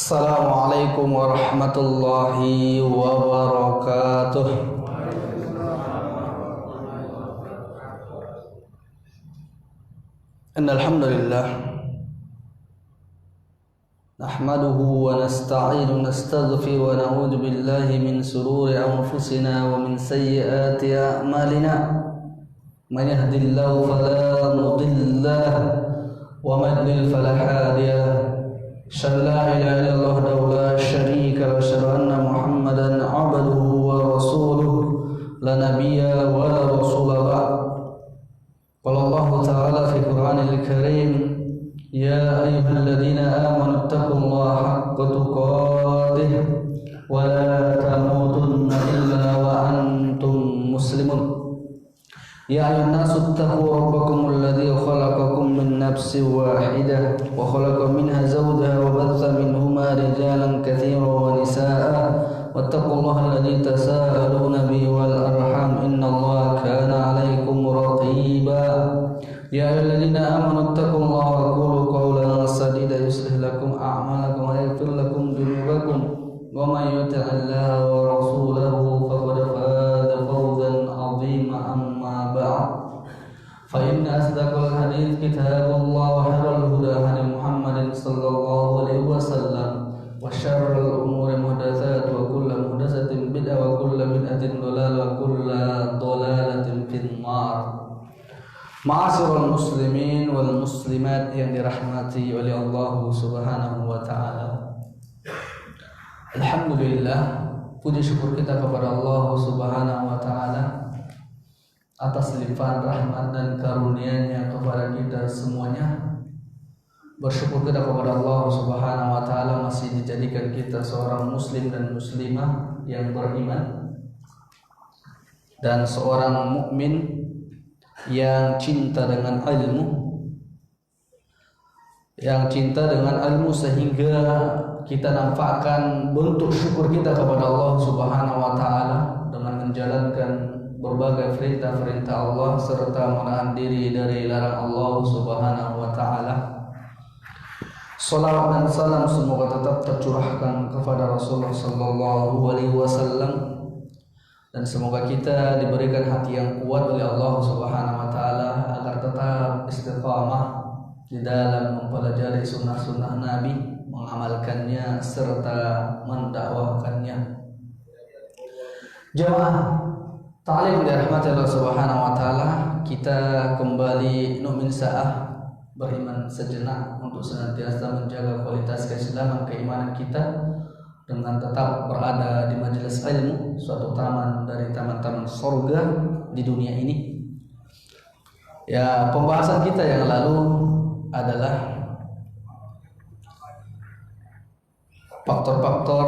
Assalamualaikum warahmatullahi wabarakatuh. Innal hamdalillah nahmaduhu wa nasta'inu nastaghfiru wa na'udzu billahi min shururi anfusina wa min sayyiati a'malina. Man yahdihillahu fala mudilla lahu wa man yudlil fala hadiya lahu. أشهد أن لا إله إلا الله وحده لا شريك له وأشهد أن محمدا عبده ورسوله لا نبي ولا رسول بعد. قال الله تعالى في القرآن الكريم يا أيها الذين آمنوا اتقوا الله حق تقاته ولا تموتن إلا وأنتم مسلمون. يا أيها الناس اتقوا ربكم الذي خلقكم من نفس واحدة وخلق منها زوجها وبث منهما رجالا كثيرا ونساء واتقوا الله الذي تساءلون به والأرحام إن الله كان عليكم رقيبا. يا أيها الذين آمنوا اتقوا الله وقولوا قولا سديدا يصلح لكم أعمالكم ويغفر لكم ذنوبكم ومن يطع الله ورسوله فقد فاز فوزا عظيما. فإن أصدق الحديث كتاب الله وخير الهدى هدي محمد صلى الله عليه وسلم وشر الأمور محدثاتها وكل محدثة بدعة وكل بدعة ضلالة وكل ضلالة في النار. Ma'asyiral muslimin wal muslimat yang dirahmati oleh Allah Subhanahu wa taala. Alhamdulillah, puji syukur kita kepada Allah Subhanahu wa taala atas limpahan rahmat dan karunia-Nya kepada kita semuanya. Bersyukur kita kepada Allah Subhanahu wa taala masih dijadikan kita seorang muslim dan muslimah yang beriman dan seorang mukmin yang cinta dengan ilmu sehingga kita nampakkan bentuk syukur kita kepada Allah Subhanahu wa taala dengan menjalankan berbagai perintah-perintah Allah serta menahan diri dari larang Allah Subhanahu wa taala. Salawat dan salam semoga tetap tercurahkan kepada Rasulullah sallallahu alaihi wasallam dan semoga kita diberikan hati yang kuat oleh Allah Subhanahu wa taala agar tetap istiqamah di dalam mempelajari sunnah-sunnah Nabi, mengamalkannya serta mendakwahkannya. Jamaah Ta'lim dirahmati Allah Subhanahu wa taala, kita kembali nu'min sa'ah beriman sejenak untuk senantiasa menjaga kualitas keislaman keimanan kita dengan tetap berada di majelis ilmu, suatu taman dari taman-taman surga di dunia ini. Ya, pembahasan kita yang lalu adalah faktor-faktor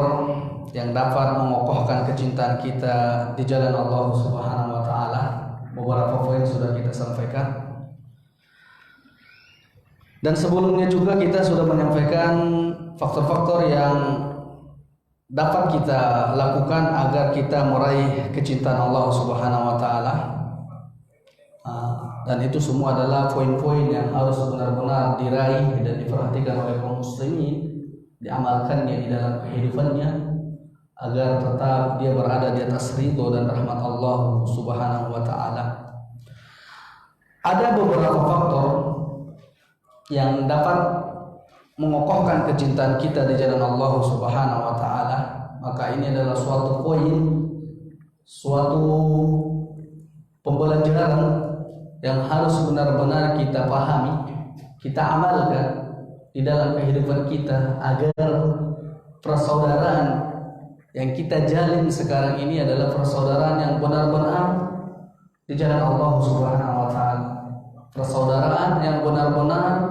yang dapat mengokohkan kecintaan kita di jalan Allah Subhanahu wa taala. Beberapa poin sudah kita sampaikan. Dan sebelumnya juga kita sudah menyampaikan faktor-faktor yang dapat kita lakukan agar kita meraih kecintaan Allah Subhanahu wa taala. Dan itu semua adalah poin-poin yang harus benar-benar diraih dan diperhatikan oleh kaum muslimin, diamalkannya di dalam kehidupannya agar tetap dia berada di atas ridho dan rahmat Allah Subhanahu wa taala. Ada beberapa faktor yang dapat mengokohkan kecintaan kita di jalan Allah Subhanahu wa taala. Maka ini adalah suatu poin, suatu pembelajaran yang harus benar-benar kita pahami, kita amalkan di dalam kehidupan kita agar persaudaraan yang kita jalin sekarang ini adalah persaudaraan yang benar-benar di jalan Allah Subhanahu wa taala. Persaudaraan yang benar-benar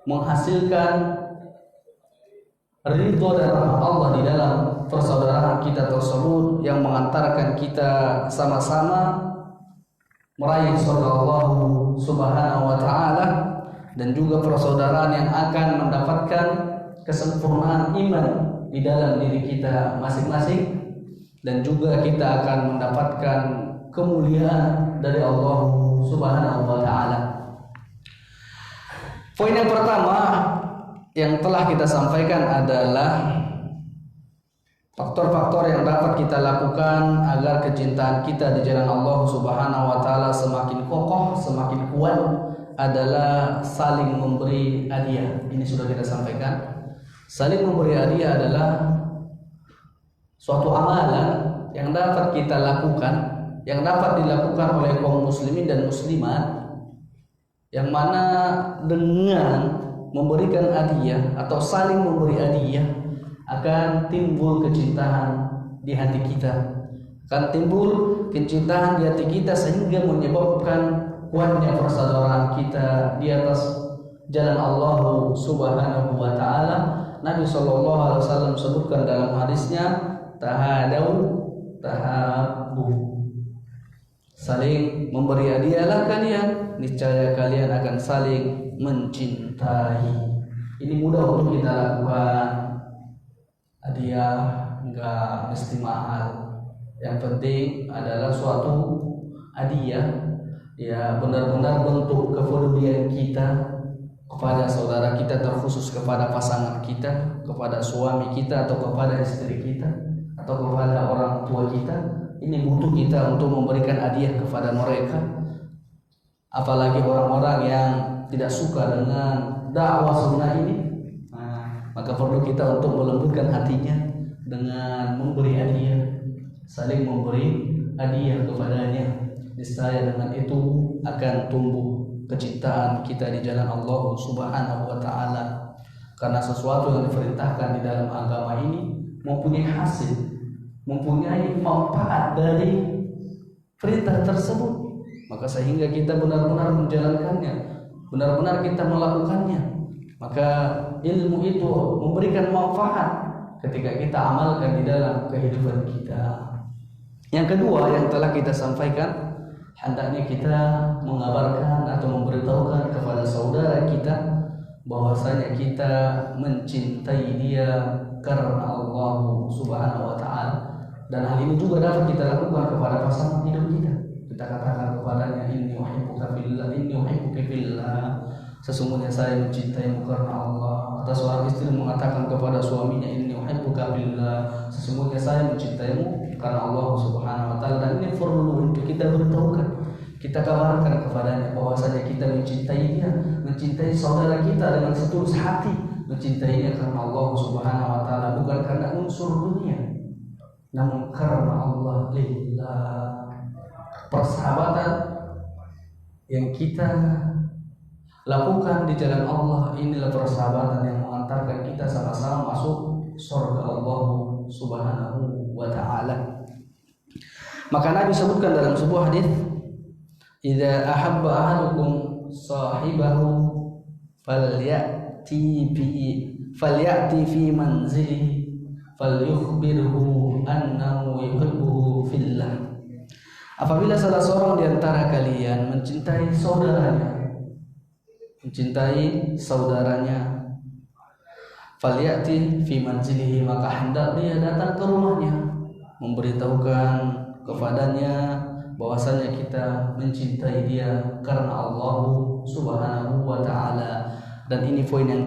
menghasilkan ridho dan rahmat Allah di dalam persaudaraan kita tersebut yang mengantarkan kita sama-sama meraih surga Allah Subhanahu wa taala, dan juga persaudaraan yang akan mendapatkan kesempurnaan iman di dalam diri kita masing-masing, dan juga kita akan mendapatkan kemuliaan dari Allah Subhanahu wa taala. Poin yang pertama yang telah kita sampaikan adalah faktor-faktor yang dapat kita lakukan agar kecintaan kita di jalan Allah Subhanahu wa taala semakin kokoh, semakin kuat adalah saling memberi hadiah. Ini sudah kita sampaikan. Saling memberi hadiah adalah suatu amalan yang dapat kita lakukan, yang dapat dilakukan oleh kaum muslimin dan muslimat, yang mana dengan memberikan hadiah atau saling memberi hadiah akan timbul kecintaan di hati kita, akan timbul kecintaan di hati kita sehingga menyebabkan kuatnya persaudaraan kita di atas jalan Allah Subhanahu wa taala. Nabi sallallahu alaihi wasallam sebutkan dalam hadisnya, tahadau tahabbu, saling memberi hadiahlah kalian, niscaya kalian akan saling mencintai. Ini mudah untuk kita lakukan. Hadiah enggak mesti mahal, yang penting adalah suatu hadiah ya benar-benar bentuk kepedulian kita kepada saudara kita, terkhusus kepada pasangan kita, kepada suami kita atau kepada istri kita atau kepada orang tua kita. Ini butuh kita untuk memberikan hadiah kepada mereka, apalagi orang-orang yang tidak suka dengan dakwah sunnah ini. Maka perlu kita untuk melembutkan hatinya dengan memberi hadiah, saling memberi hadiah kepadanya. Niscaya dengan itu akan tumbuh kecintaan kita di jalan Allah Subhanahu wa taala. Karena sesuatu yang diperintahkan di dalam agama ini mempunyai hasil, mempunyai manfaat dari perintah tersebut. Maka sehingga kita benar-benar menjalankannya, benar-benar kita melakukannya, maka ilmu itu memberikan manfaat ketika kita amalkan di dalam kehidupan kita. Yang kedua yang telah kita sampaikan, hendaknya kita mengabarkan atau memberitahukan kepada saudara kita bahwasanya kita mencintai dia karena Allah Subhanahu wa taala. Dan hal ini juga dapat kita lakukan kepada pasangan hidup kita. Kita katakan kepadanya, inni uhibbuka fillah, inni uhibbuka fillah, sesungguhnya saya mencintaimu karena Allah. Atau seorang istri mengatakan kepada suaminya, inni uhibbuka fillah, sesungguhnya saya mencintaimu karena Allah Subhanahu wa taala. Dan ini perlu untuk kita beritahukan, kita kabarkan kepadanya bahwasanya kita mencintai dia, mencintai saudara kita dengan setulus hati, mencintainya karena Allah Subhanahu wa taala, bukan karena unsur dunia, namun karena Allah lillah. Persahabatan yang kita lakukan di jalan Allah inilah persahabatan yang mengantarkan kita sama-sama masuk surga Allah Subhanahu wa taala. Maka Nabi sebutkan dalam sebuah hadis, "Idza ahabba ahadukum sahibahu falyati fi manzilihi falyukhbirhu annahu yuhibbuhu fillah." Apabila salah seorang di antara kalian mencintai saudaranya, falyati fi manzilihi, maka hendak dia datang ke rumahnya, memberitahukan kepadanya bahwasanya kita mencintai dia karena Allah Subhanahu wa taala. Dan ini poin yang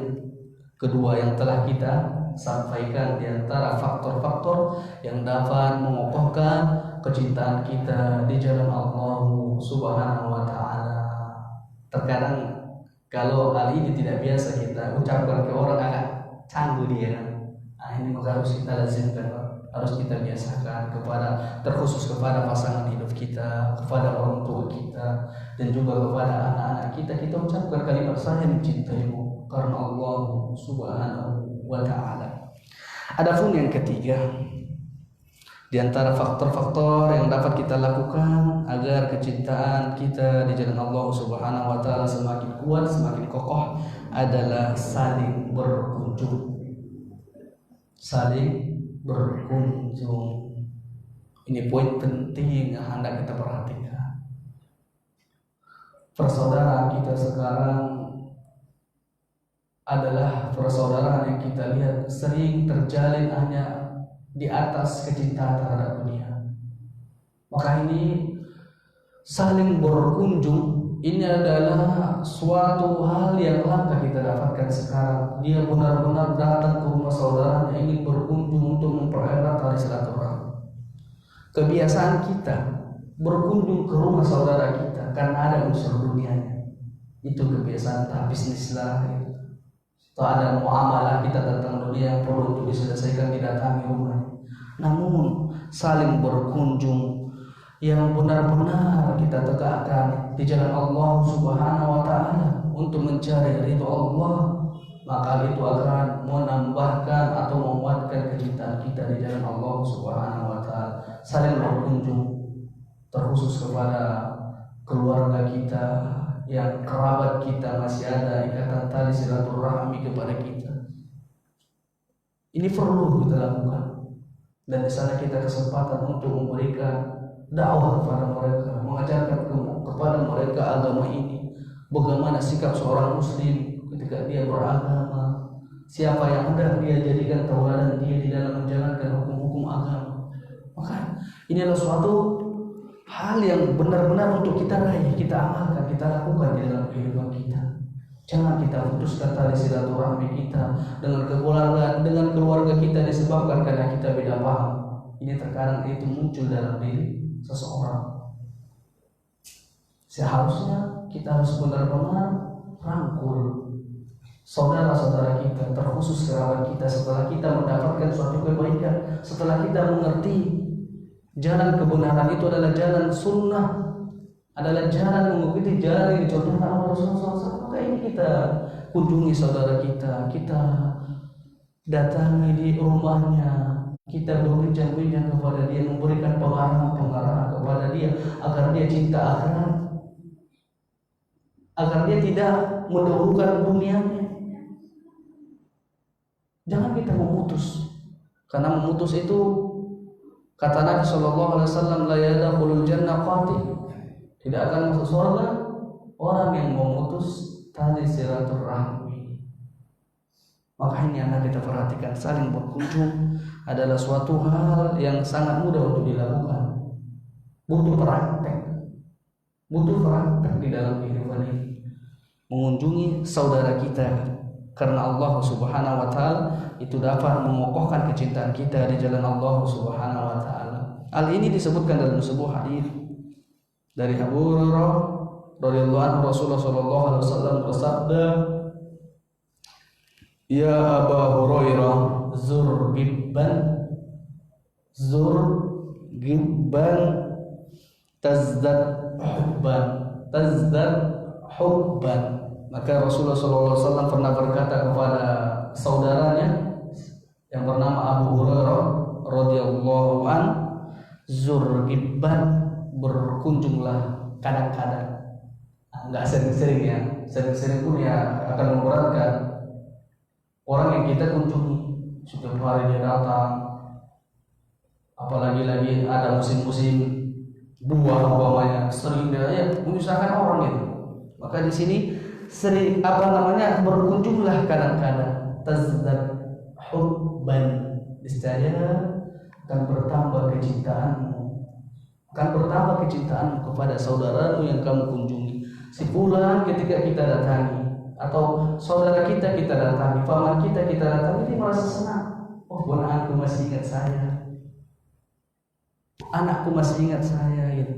kedua yang telah kita sampaikan di antara faktor-faktor yang dapat mengokohkan kecintaan kita di jalan Allah Subhanahu wa taala. Terkadang kalau hal ini tidak biasa kita ucapkan ke orang, agak canggung dia kan. Ini maka harus kita lazimkan, harus kita biasakan terkhusus kepada pasangan hidup kita, kepada orang tua kita, dan juga kepada anak-anak kita. Kita ucapkan kalimat, saya mencintaimu karena Allah Subhanahu wa taala. Adapun yang ketiga, di antara faktor-faktor yang dapat kita lakukan agar kecintaan kita di jalan Allah Subhanahu wa taala semakin kuat, semakin kokoh adalah saling berkunjung. Saling berkunjung. Ini poin penting yang hendak kita perhatikan. Persaudaraan kita sekarang adalah persaudaraan yang kita lihat sering terjalin hanya di atas kecintaan terhadap dunia. Maka ini saling berkunjung ini adalah suatu hal yang langka kita dapatkan sekarang. Dia benar-benar datang ke rumah saudaranya ingin berkunjung untuk mempererat tali silaturahmi. Kebiasaan kita berkunjung ke rumah saudara kita karena ada unsur dunianya. Itu kebiasaan, tak bisnis lah gitu. Atau ada muamalah kita tentang dunia yang perlu untuk diselesaikan didatangi rumahnya. Namun saling berkunjung yang benar-benar kita tegakkan di jalan Allah Subhanahu wa taala untuk mencari ridha Allah, maka itu akan menambahkan atau menguatkan kecintaan kita di jalan Allah Subhanahu wa taala. Saling berkunjung terkhusus kepada keluarga kita yang kerabat kita masih ada ikatan tali silaturahmi kepada kita. Ini perlu kita lakukan, dan di sana kita kesempatan untuk memberikan dakwah kepada mereka, mengajarkan kepada mereka agama ini, bagaimana sikap seorang muslim ketika dia beragama, siapa yang hendak dia jadikan tauladan dia di dalam menjalankan hukum-hukum agama. Maka ini adalah suatu hal yang benar-benar untuk kita raih, kita amalkan, kita lakukan di dalam kehidupan kita. Jangan kita putuskan tali silaturahmi kita dengan keluarga kita disebabkan karena kita beda paham. Ini terkadang itu muncul dalam diri seseorang. Seharusnya kita harus benar-benar rangkul saudara-saudara kita, terkhusus kerabat kita, setelah kita mendapatkan suatu kebaikan, setelah kita mengerti jalan kebenaran itu adalah jalan sunnah, adalah jalan mengikuti jalan yang dicontohkan oleh Rasulullah SAW. Maka ini kita kunjungi saudara kita, kita datangi di rumahnya, kita berbincang-bincang kepada dia, memberikan pengarahan kepada dia agar dia cinta akhirat, agar dia tidak mendahulukan dunianya. Jangan kita memutus, karena memutus itu kata Nabi SAW, la yadkhulul jannah qati, tidak akan masuk surga orang yang memutus tali silaturahmi. Maka ini yang kita perhatikan, saling berkunjung adalah suatu hal yang sangat mudah untuk dilakukan. Butuh praktek di dalam kehidupan ini. Mengunjungi saudara kita karena Allah Subhanahu wa taala itu dapat mengokohkan kecintaan kita di jalan Allah Subhanahu wa taala. Hal ini disebutkan dalam sebuah hadis dari Abu Hurairah radhiyallahu anhu. Rasulullah sallallahu alaihi wasallam bersabda, "Ya Abu Hurairah, zur gibban tazdad hubban." Maka Rasulullah SAW pernah berkata kepada saudaranya yang bernama Abu Hurairah radhiyallahu an, zur gibban, berkunjunglah kadang-kadang, enggak sering-sering ya, sering-sering pun ya akan memberatkan. Orang yang kita kunjungi setiap hari dia datang, apalagi lagi ada musim-musim buah umpamanya, sering dia ya menyusahkan orang itu. Maka di sini sering berkunjunglah kadang-kadang, tazdad hubban, istilahnya akan bertambah kecintaanmu kepada saudaramu yang kamu kunjungi. Si fulan ketika kita datangi, atau saudara kita datangi, paman kita datangi, dia merasa senang. Oh, anakku masih ingat saya, gitu.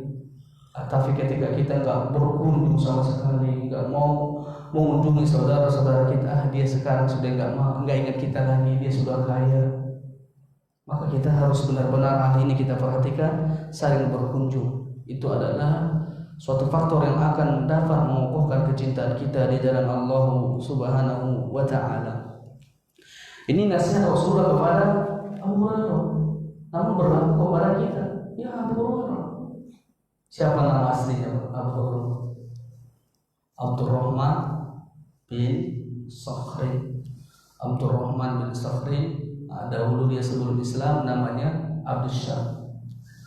Tapi ketika kita nggak berkunjung sama sekali, nggak mau mengunjungi saudara-saudara kita, dia sekarang sudah nggak ingat kita lagi, dia sudah kaya. Maka kita harus benar-benar hal ini kita perhatikan, saling berkunjung. Itu adalah suatu faktor yang akan dapat mengokohkan kecintaan kita di jalan Allah Subhanahu wa taala. Ini nasihat Rasulullah kepada Abu Hurairah, namun berlaku kepada kita. Ya Abu Hurairah. Siapa nama aslinya Abu Hurairah? Abdurrahman bin Sakhri dahulu dia sebelum Islam namanya Abdus Syam,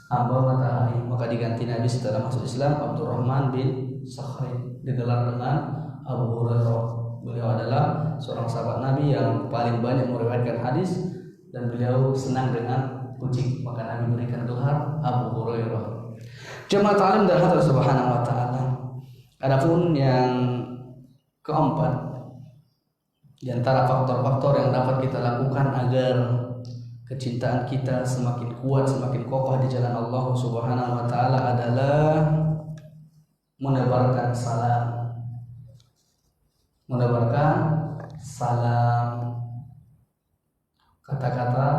hamba matahari. Maka diganti Nabi setelah masuk Islam Abdurrahman bin Sakhri, digelar dengan Abu Hurairah. Beliau adalah seorang sahabat Nabi yang paling banyak meriwayatkan hadis dan beliau senang dengan kucing, maka Nabi berikan gelar Abu Hurairah. Jemaah ta'lim dari Allah Subhanahu wa taala. Adapun yang keempat, di antara faktor-faktor yang dapat kita lakukan agar kecintaan kita semakin kuat, semakin kokoh di jalan Allah Subhanahu wa taala adalah menebarkan salam. Menebarkan salam, kata-kata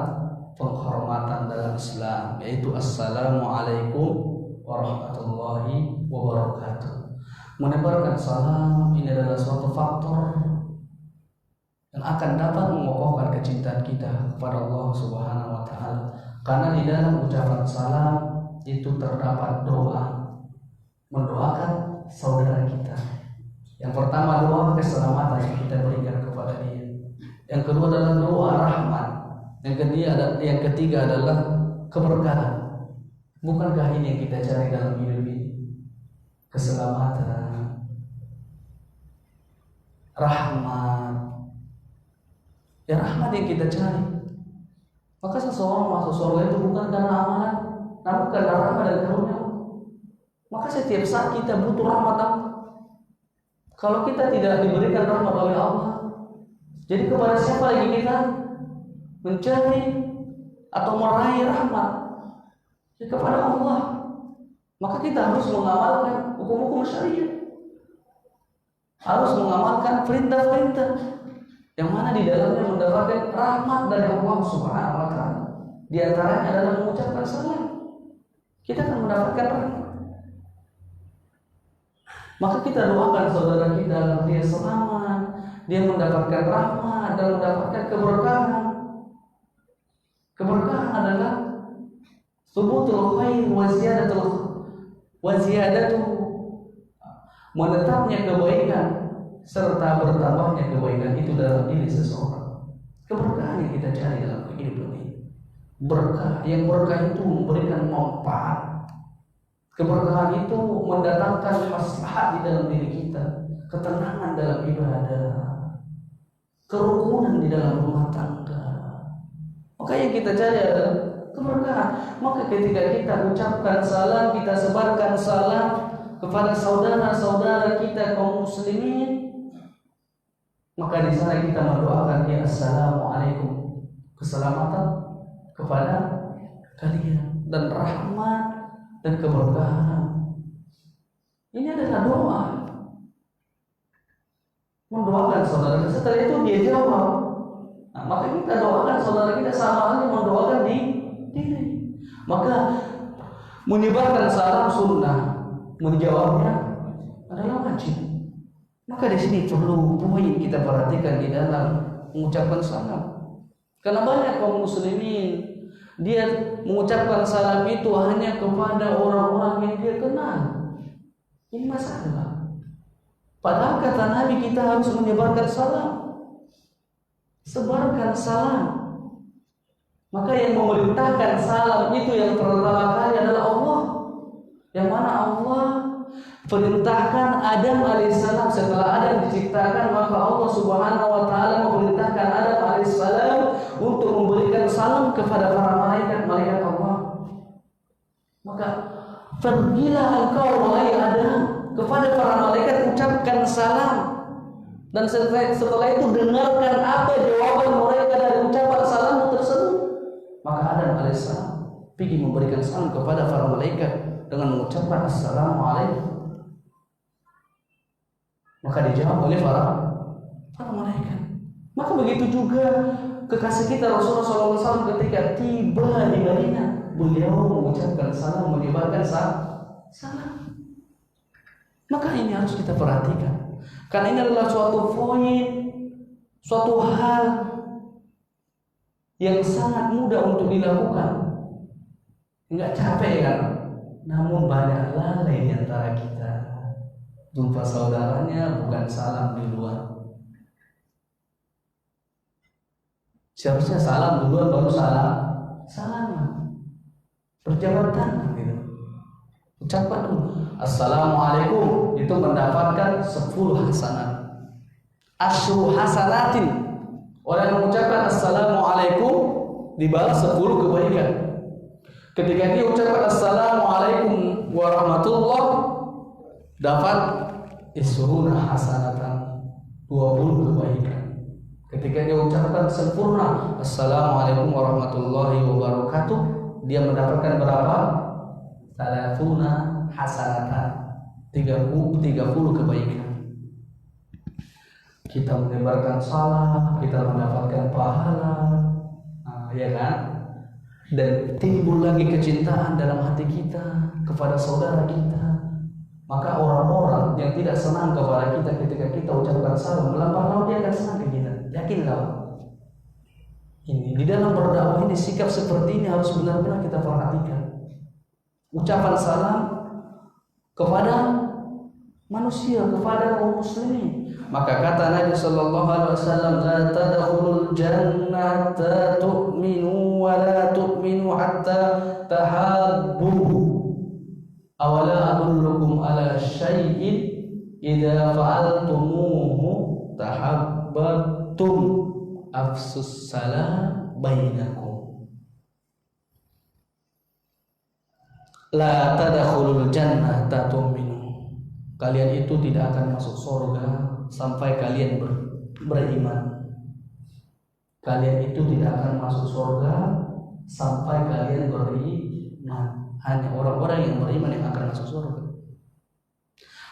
penghormatan dalam Islam, yaitu Assalamualaikum warahmatullahi wabarakatuh. Menebarkan salam ini adalah suatu faktor yang akan dapat mengokohkan kecintaan kita kepada Allah Subhanahu wa taala. Karena di dalam ucapan salam itu terdapat doa, mendoakan saudara kita. Yang pertama doa keselamatan yang kita berikan kepada dia. Yang kedua adalah doa rahmat. Yang ketiga adalah keberkahan. Bukankah ini yang kita cari dalam hidup ini? Keselamatan, rahmat. Ya rahmat yang kita cari. Maka seseorang masuk surga itu bukan karena amalan, namun karena rahmat dan karunia. Maka setiap saat kita butuh rahmat Allah. Kalau kita tidak diberikan rahmat oleh Allah, jadi kepada siapa lagi kita mencari atau meraih rahmat? Ya kepada Allah. Maka kita harus mengamalkan hukum-hukum syariat, harus mengamalkan perintah-perintah yang mana di dalamnya mendapatkan rahmat dari Allah Subhanahu wa taala. Di antaranya adalah mengucapkan salam. Kita akan mendapatkan rahmat. Maka kita doakan saudara kita agar dia selamat, dia mendapatkan rahmat dan mendapatkan keberkahan. Keberkahan adalah subutul khair wa ziyadatu, menetapnya kebaikan serta bertambahnya kebaikan itu dalam diri seseorang. Keberkahan yang kita cari dalam kehidupan ini, berkah yang berkah itu memberikan manfaat. Keberkahan itu mendatangkan maslahat di dalam diri kita, ketenangan dalam ibadah, kerukunan di dalam rumah tangga. Maka yang kita cari adalah keberkahan. Maka ketika kita ucapkan salam, kita sebarkan salam kepada saudara-saudara kita kaum muslimin, maka di sana kita mendoakan ya Assalamualaikum, keselamatan kepada kalian dan rahmat dan keberkahan. Ini adalah doa. Mendoakan saudara. Setelah itu dia jawab. Nah, maka kita doakan saudara kita sama halnya mendoakan diri. Maka menyebarkan salam sunnah, menjawabnya adalah wajib. Maka di sini perlu poin kita perhatikan di dalam mengucapkan salam. Karena banyak kaum muslimin dia mengucapkan salam itu hanya kepada orang-orang yang dia kenal. Ini masalah. Padahal kata Nabi kita harus menyebarkan salam. Sebarkan salam. Maka yang memerintahkan salam itu yang pertama kali adalah Allah. Yang mana Allah perintahkan Adam alaihissalam setelah Adam diciptakan, maka Allah Subhanahu wa taala memerintahkan Adam alaihissalam untuk memberikan salam kepada para malaikat Allah. Maka pergilah engkau wahai Adam kepada para malaikat, ucapkan salam, dan setelah itu dengarkan apa jawaban mereka dari ucapan salam tersebut. Maka Adam alaihissalam pergi memberikan salam kepada para malaikat dengan mengucapkan Assalamualaikum. Maka dijawab oleh para malaikat. Maka begitu juga kekasih kita Rasulullah SAW ketika tiba di Madinah, beliau mengucapkan salam, menyebarkan salam. Maka ini harus kita perhatikan, karena ini adalah suatu poin, suatu hal yang sangat mudah untuk dilakukan. Enggak capek kan? Namun banyak lalai di antara kita. Jumpa saudaranya bukan salam di luar. Seharusnya salam duluan baru salaman. Berjabat tangan gitu. Ucapkan dulu Assalamualaikum, itu mendapatkan 10 hasanat. Asyru hasanatin. Orang yang mengucapkan Assalamualaikum dibalas 10 kebaikan. Ketika dia ucapkan Assalamualaikum warahmatullah, dapat isruna hasanatan, 20 kebaikan. Ketika dia ucapkan sempurna Assalamualaikum warahmatullahi wabarakatuh, dia mendapatkan berapa? 30 hasanatan, 30 kebaikan. Kita menyebarkan salam, kita mendapatkan pahala, ya kan? Dan timbul lagi kecintaan dalam hati kita kepada saudara kita. Maka orang-orang yang tidak senang kepada kita ketika kita ucapkan salam, melampau laut dia akan senang ke kita. Yakinlah. Ini di dalam berdakwah ini, sikap seperti ini harus benar-benar kita perhatikan. Ucapan salam kepada manusia, kepada kaum muslimin. Maka kata Nabi sallallahu alaihi wasallam, la tadkhulul jannata tu'minu wa la tu'minu hatta tahabbu. Awala adullukum ala syai'in idza fa'altumuhu tahabbatum afsus salam bainakum. La tadkhulul jannata tu'minu. Kalian itu tidak akan masuk surga sampai kalian beriman. Kalian itu tidak akan masuk surga sampai kalian beriman. Hanya orang-orang yang beriman yang akan masuk surga.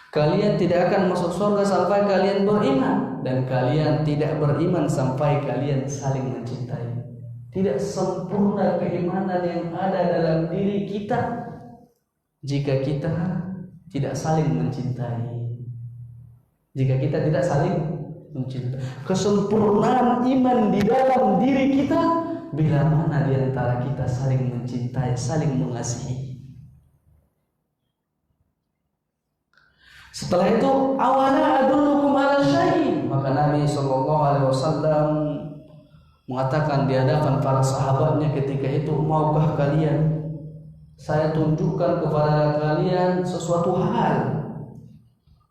Kalian tidak akan masuk surga sampai kalian beriman, dan kalian tidak beriman sampai kalian saling mencintai. Tidak sempurna keimanan yang ada dalam diri kita jika kita tidak saling mencintai. Jika kita tidak saling mencintai, kesempurnaan iman di dalam diri kita bila mana di antara kita saling mencintai, saling mengasihi. Setelah itu, awala adullukum ala syai'in, maka Nabi sallallahu alaihi wasallam mengatakan di hadapan para sahabatnya ketika itu, maukah kalian saya tunjukkan kepada kalian sesuatu hal?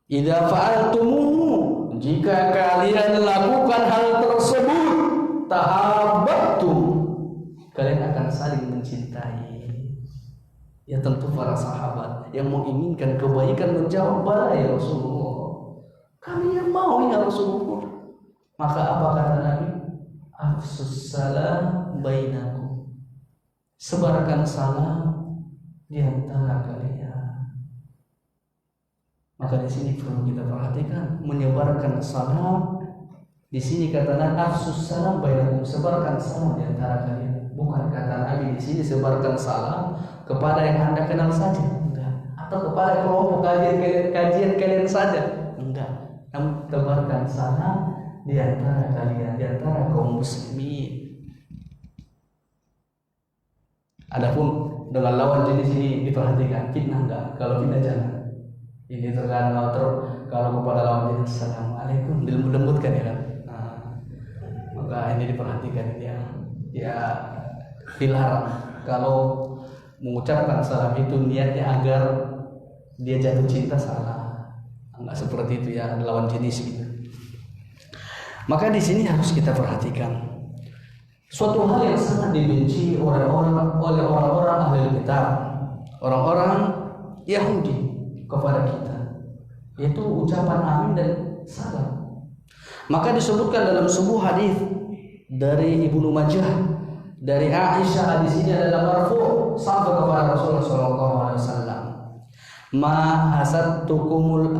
Idza fa'altumuhu, jika kalian lakukan hal tersebut, tahabbatum, kalian akan saling mencintai. Ya tentu para sahabat yang menginginkan kebaikan menjawab, bala ya Rasulullah, kami yang mau ya Rasulullah. Maka apa kata Nabi? Afsus salam bainakum, sebarkan salam di antara kalian. Maka di sini perlu kita perhatikan, menyebarkan salam. Di sini kata Nabi afsus salam bainakum, sebarkan salam di antara kalian. Bukan kata Nabi di sini sebarkan salam kepada yang Anda kenal saja, enggak. Atau kepada kelompok kajian kalian saja, enggak. Namun sebarkan salam di antara kalian, di antara kaum muslimin. Adapun dengan lawan jenis ini diperhatikan, fitnah enggak? Kalau fitnah jangan. Ini terkadang kalau kepada lawan jenis assalamualaikum dilembut-lembutkan ya kan. Nah, maka ini diperhatikan ya dilarang. Kalau mengucapkan salam itu niatnya agar dia jatuh cinta, salah. Enggak seperti itu ya, lawan jenis gitu. Maka di sini harus kita perhatikan suatu hal yang sangat dibenci oleh orang-orang ahli kitab, orang-orang Yahudi kepada kita, yaitu ucapan amin dan salam. Maka disebutkan dalam sebuah hadis dari Ibnu Majah dari Aisyah, hadis ini adalah marfu sampai kepada Rasulullah sallallahu alaihi wasallam. Ma hasadtukumul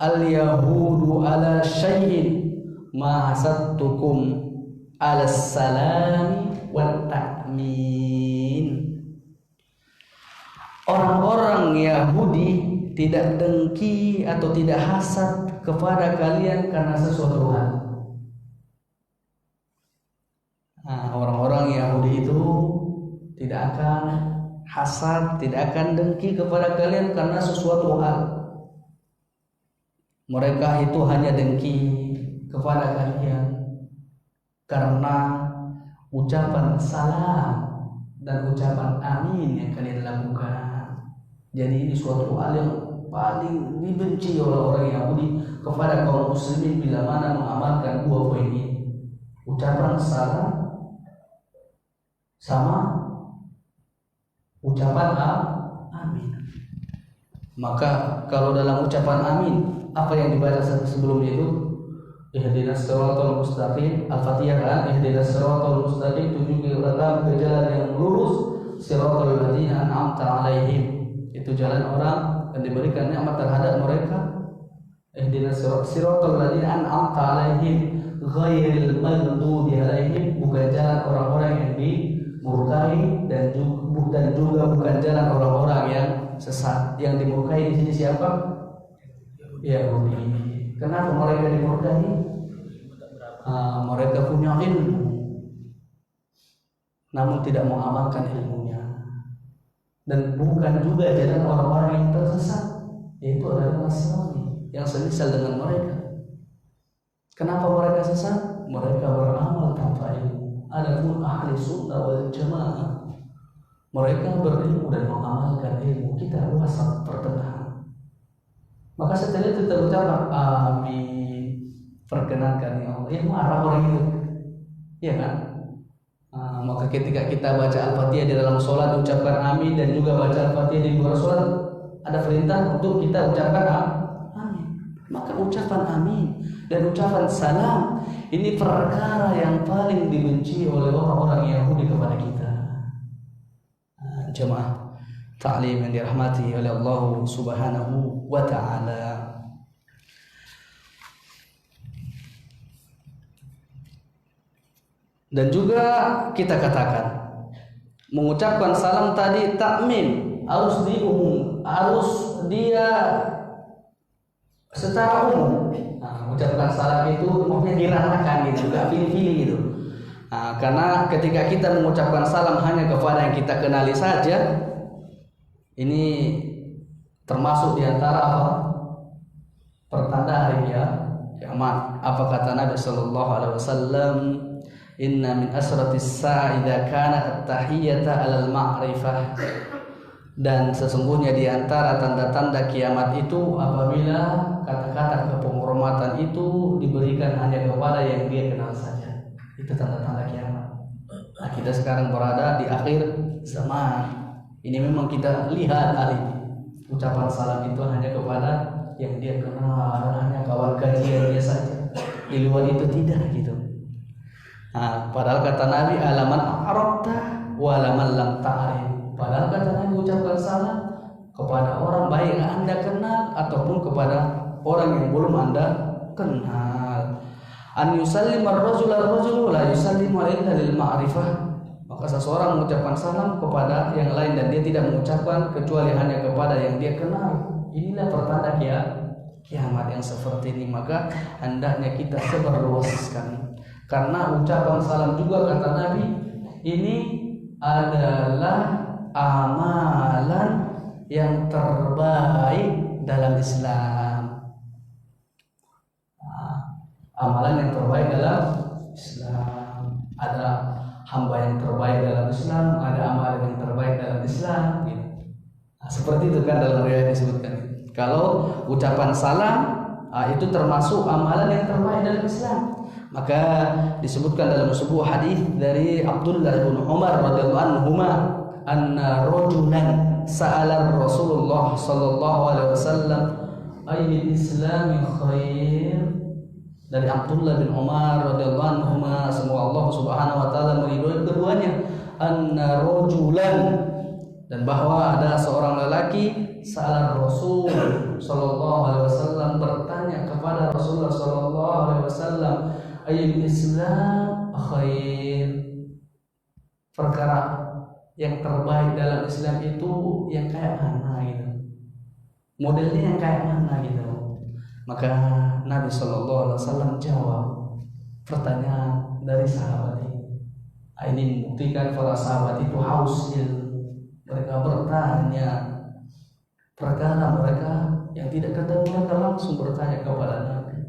al-yahudu ala syai'in ma hasadtukum ala salam wa ta'min. Orang-orang Yahudi tidak dengki atau tidak hasad kepada kalian karena sesuatu hal. Nah, orang-orang Yahudi itu tidak akan hasad, tidak akan dengki kepada kalian karena sesuatu hal. Mereka itu hanya dengki kepada kalian karena ucapan salam dan ucapan amin yang kalian lakukan. Jadi ini suatu hal yang paling dibenci oleh orang Yahudi kepada kaum muslimin bila mana mengamalkan dua poin ini, ucapan salam sama ucapan amin. Maka kalau dalam ucapan amin, apa yang dibaca sebelumnya itu? Ihdinas siratal mustaqim, Al-Fatihah kan? Ihdinas siratal mustaqim, tunjukilah kami ke jalan yang lurus, siratal ladzina an'amta 'alaihim. Itu jalan orang yang diberikan nikmat terhadap mereka. Ihdinas siratal ladzina an'amta 'alaihim, ghairil maghdubi 'alaihim, bukan jalan orang-orang yang dimurkai dan juga bukan jalan orang-orang yang sesat. Yang dimurkai di sini siapa? Yahudi. Kenapa mereka dimurkai? Mereka punya ilmu, namun tidak mau amalkan ilmunya, dan bukan juga jalan orang-orang yang tersesat, yaitu adalah Nasrani yang semisal dengan mereka. Kenapa mereka sesat? Mereka beramal tanpa ilmu. Adapun ahli sunnah wal jamaah, mereka berilmu dan mengamalkan ilmu. Kita wasat pertengahan. Maka setelah itu terucap amin, perkenankan ya Allah. Marah orang itu, ya kan? Maka ketika kita baca Al-Fatihah di dalam sholat ucapkan amin, dan juga baca Al-Fatihah di luar sholat ada perintah untuk kita ucapkan amin. Maka ucapan amin dan ucapan salam ini perkara yang paling dibenci oleh orang-orang Yahudi kepada kita. Jemaah ta'lim yang dirahmati oleh Allah Subhanahu wa ta'ala. Dan juga kita katakan mengucapkan salam tadi takmim, harus diumum, harus dia secara umum. Mengucapkan salam itu maksudnya diratakan gitu, enggak pilih-pilih gitu. Karena ketika kita mengucapkan salam hanya kepada yang kita kenali saja, ini termasuk diantara apa? Pertanda hari kiamat. Apa kata Nabi Sallallahu Alaihi Wasallam? Inna min asratis sa'a idza kana at-tahiyyata 'alal ma'rifah. Dan sesungguhnya di antara tanda-tanda kiamat itu apabila kata-kata penghormatan itu diberikan hanya kepada yang dia kenal saja. Itu tanda-tanda kiamat. Nah, kita sekarang berada di akhir zaman. Ini memang kita lihat hari ini. Ucapan salam itu hanya kepada yang dia kenal, hanya kawan kajian dia saja. Di luar itu tidak gitu. Padahal kata Nabi alaman arabta walaman lam ta'rif. Padahal kata Nabi ucapkan salam kepada orang baik yang Anda kenal ataupun kepada orang yang belum Anda kenal. An yusallim ar-rajul ar-rajul la yusallimu illa lil ma'rifah. Maka seseorang mengucapkan salam kepada yang lain dan dia tidak mengucapkan kecuali hanya kepada yang dia kenal. Inilah pertanda kiamat yang seperti ini. Maka hendaknya kita sebarluaskan. Karena ucapan salam juga kata Nabi ini adalah amalan yang terbaik dalam Islam. Amalan yang terbaik dalam Islam. Ada hamba yang terbaik dalam Islam, ada amalan yang terbaik dalam Islam. Gitu. Seperti itu kan dalam riwayat disebutkan. Kalau ucapan salam itu termasuk amalan yang terbaik dalam Islam. Maka disebutkan dalam sebuah hadis dari Abdullah bin Umar radhiyallahu anhuma anna rajulan sa'ala Rasulullah sallallahu alaihi wasallam ayyul islami khair. Dari Abdullah bin Umar radhiyallahu anhuma, semoga Allah Subhanahu wa taala meridhoi keduanya, anna rajulan, dan bahwa ada seorang lelaki sa'ala Rasul sallallahu alaihi wasallam, bertanya kepada Rasulullah sallallahu alaihi wasallam, ayyul Islam khair, perkara yang terbaik dalam Islam itu yang kayak mana gitu, modelnya yang kayak mana gitu. Maka Nabi Sallallahu Alaihi Wasallam jawab pertanyaan dari sahabat ini. Ini membuktikan para sahabat itu haus ilmu. Mereka bertanya perkara mereka yang tidak ketemu, mereka langsung bertanya kepada Nabi.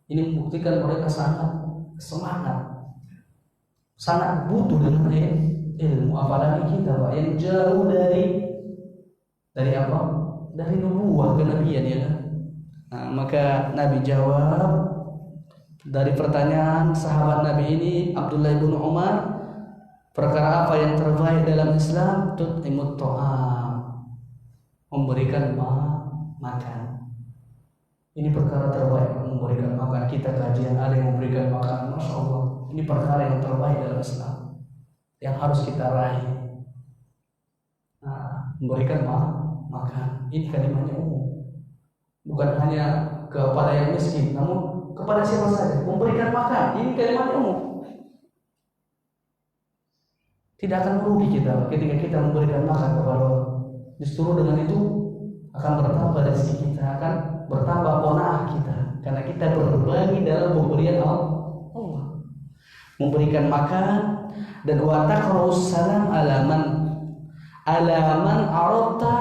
Ini membuktikan mereka sangat semangat sangat butuh dengan ilmu, apalagi kita Pak yang jauh dari apa? Dari nubuwah kenabian ya kan. Nah, maka Nabi jawab dari pertanyaan sahabat Nabi ini Abdullah bin Umar, perkara apa yang terbaik dalam Islam? Tut'imut ta'am, memberikan makan. Ini perkara terbaik, memberikan makan. Kita kajian ada yang memberikan makan, Masya Allah. Ini perkara yang terbaik dalam Islam yang harus kita raih. Nah, memberikan makan. Ini kalimatnya umum, bukan hanya kepada yang miskin, namun kepada siapa saja. Memberikan makan, ini kalimatnya umum. Tidak akan merugi kita ketika kita memberikan makan kepada orang. Justru dengan itu akan bertambah rezeki kita, akan bertambah qanaah kita, karena kita berbagi dalam pemberian Allah. Memberikan makan dan wa taqra'us salam alaman arata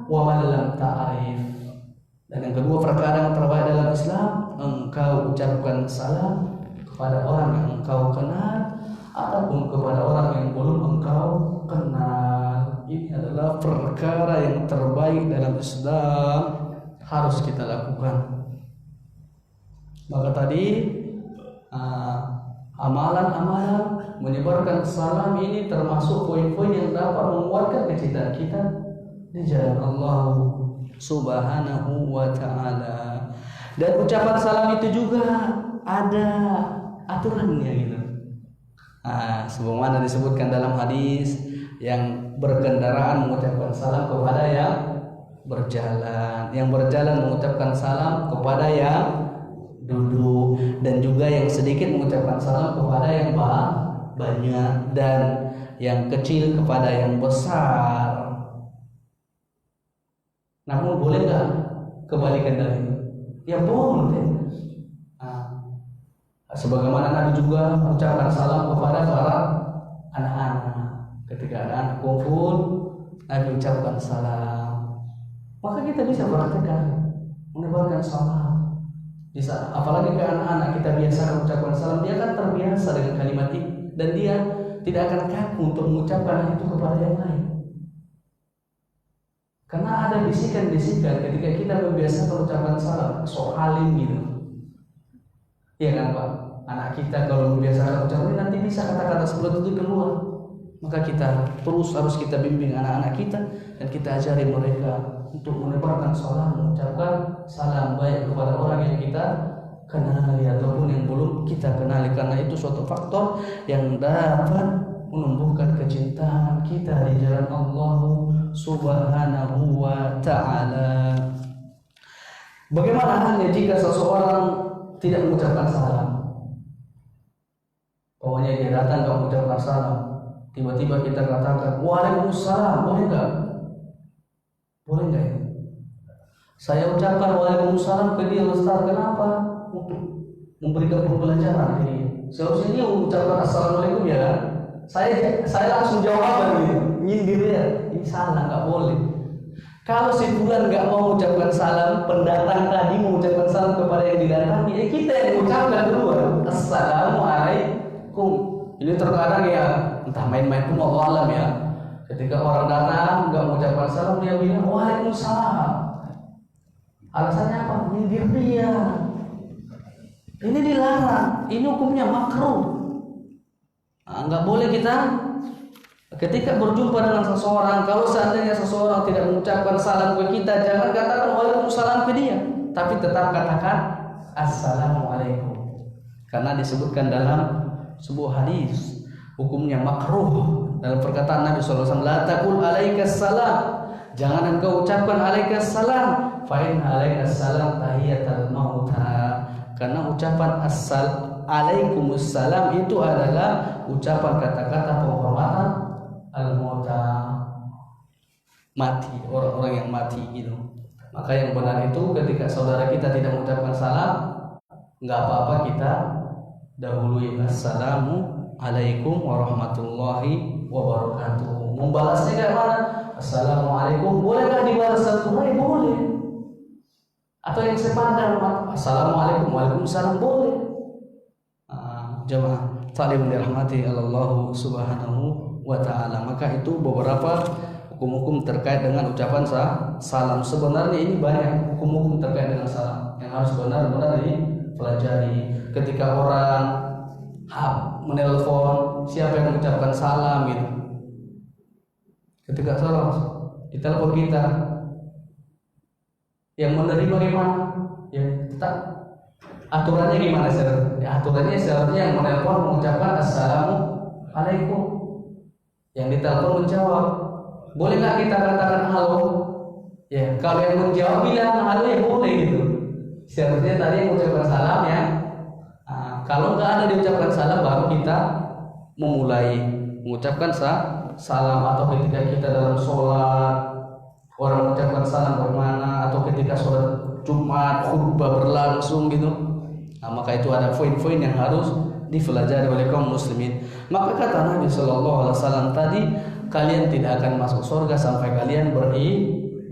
wa man lam ta'rif. Dan yang kedua perkara yang terbaik dalam Islam, engkau ucapkan salam kepada orang yang engkau kenal ataupun kepada orang yang belum engkau kenal. Ini adalah perkara yang terbaik dalam Islam, harus kita lakukan. Maka tadi amalan-amalan menyebarkan salam ini termasuk poin-poin yang dapat menguatkan kecintaan kita di jalan Allah Subhanahu wa ta'ala. Dan ucapan salam itu juga ada aturannya gitu. Sebagaimana disebutkan dalam hadis, yang berkendaraan mengucapkan salam kepada yang berjalan, yang berjalan mengucapkan salam kepada yang duduk, dan juga yang sedikit mengucapkan salam kepada yang banyak, dan yang kecil kepada yang besar. Namun boleh nggak kebalikan dari itu? Ya boleh. Sebagaimana Nabi juga mengucapkan salam kepada para anak-anak. Ketika anak-anak kumpul, Nabi ucapkan salam. Maka kita bisa praktekkan menebarkan salam. Bisa, apalagi ke anak-anak kita biasa mengucapkan salam, dia kan terbiasa dengan kalimat ini, dan dia tidak akan kaku untuk mengucapkan itu kepada yang lain. Karena ada bisikan-bisikan ketika kita membiasakan ucapan salam, sok alim gitu. Iya kan Pak? Anak kita kalau membiasakan ucapan ini nanti bisa kata-kata seperti itu keluar. Maka kita terus harus kita bimbing anak-anak kita, dan kita ajari mereka untuk menebarkan salam, mengucapkan salam baik kepada orang yang kita kenali ataupun yang belum kita kenali, karena itu suatu faktor yang dapat menumbuhkan kecintaan kita di jalan Allah Subhanahu wa ta'ala. Bagaimana halnya jika seseorang tidak mengucapkan salam? Pokoknya dia datang gak mengucapkan salam, tiba-tiba kita katakan Waalaikumsalam, boleh enggak? Boleh enggak ya? Saya ucapkan Waalaikumsalam ke dia, Ustaz, kenapa? Untuk memberikan pembelajaran ke dia. Seharusnya dia mengucapkan Assalamualaikum ya kan? Saya langsung jawab gitu, nyindir dia. Ini salah, enggak boleh. Kalau si fulan enggak mau mengucapkan salam, pendatang tadi mengucapkan salam kepada yang didatangi, kita yang mengucapkan duluan Assalamualaikum. Ini terkadang ya, entah main-main pun Allah alam ya. Ketika orang datang enggak mengucapkan salam, dia bilang Waalaikumsalam. Alasannya apa? Nyindir dia. Ini dilarang. Ini hukumnya makruh. Enggak boleh kita ketika berjumpa dengan seseorang, kalau seandainya seseorang tidak mengucapkan salam ke kita, jangan katakan Waalaikumsalam ke dia, tapi tetap katakan Assalamualaikum. Karena disebutkan dalam sebuah hadis hukumnya makruh dalam perkataan Nabi SAW, la taqul alaikas salam, jangan engkau ucapkan alaikas salam, fa inna alaikas salam tahiyatul mauta, karena ucapan Alaikumussalam itu adalah ucapan kata-kata penghormatan al-mauta, mati, orang-orang yang mati gitu. Maka yang benar itu ketika saudara kita tidak mengucapkan salam, enggak apa-apa kita dahului Assalamualaikum warahmatullahi wabarakatuh. Membalasnya kayak mana? Assalamualaikum. Bolehkah dibalas satu hari? Boleh. Atau yang sepadan, Assalamualaikum, waalaikumsalam, boleh. Jemaah, ta'lim dirahmati Allah Subhanahu wa taala. Maka itu beberapa hukum-hukum terkait dengan ucapan salam. Sebenarnya ini banyak hukum-hukum terkait dengan salam yang harus benar-benar dipelajari. Ketika orang menelpon, siapa yang mengucapkan salam gitu. Ketika salam ditelepon kita, yang menerima gimana? Ya, tetap aturannya gimana sih? Ya, aturannya seharusnya yang menelpon mengucapkan assalamualaikum, yang ditelepon menjawab. Boleh nggak kita katakan halo? Ya, kalau yang menjawab bilang halo ya boleh gitu. Seharusnya tadi yang mengucapkan salam ya. Kalau nggak ada diucapkan salam, baru kita memulai mengucapkan salam. Atau ketika kita dalam sholat, orang mengucapkan salam bagaimana? Atau ketika sholat Jumat, khutbah berlangsung gitu. Maka itu ada poin-poin yang harus dipelajari oleh kaum muslimin. Maka kata Nabi Shallallahu Alaihi Wasallam tadi, kalian tidak akan masuk surga sampai kalian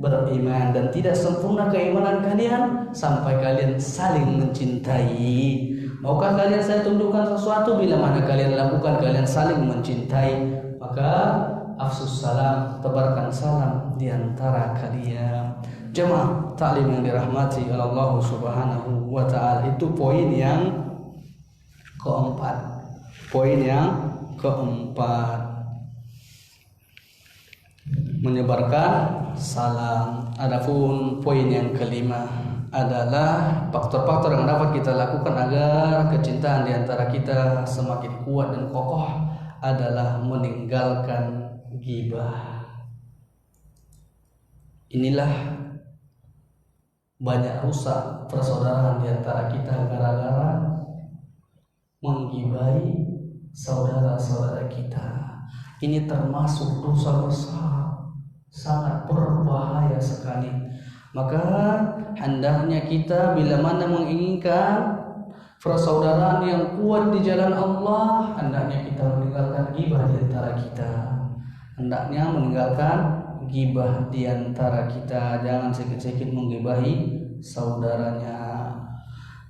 beriman, dan tidak sempurna keimanan kalian sampai kalian saling mencintai. Maukah kalian saya tunjukkan sesuatu? Bila mana kalian lakukan, kalian saling mencintai, maka afsus salam, tebarkan salam di antara kalian. Jemaah taklim yang dirahmati oleh Allah Subhanahu wa taala, itu poin yang keempat. Menyebarkan salam. Adapun poin yang kelima adalah faktor-faktor yang dapat kita lakukan agar kecintaan di antara kita semakin kuat dan kokoh adalah meninggalkan ghibah. Inilah banyak rusak persaudaraan di antara kita gara-gara menggibahi saudara-saudara kita. Ini termasuk dosa besar, sangat berbahaya sekali. Maka hendaknya kita bila mana menginginkan persaudaraan yang kuat di jalan Allah, hendaknya kita meninggalkan ghibah di antara kita. Hendaknya meninggalkan ghibah di antara kita. Jangan sedikit-sedikit menggibahi saudaranya.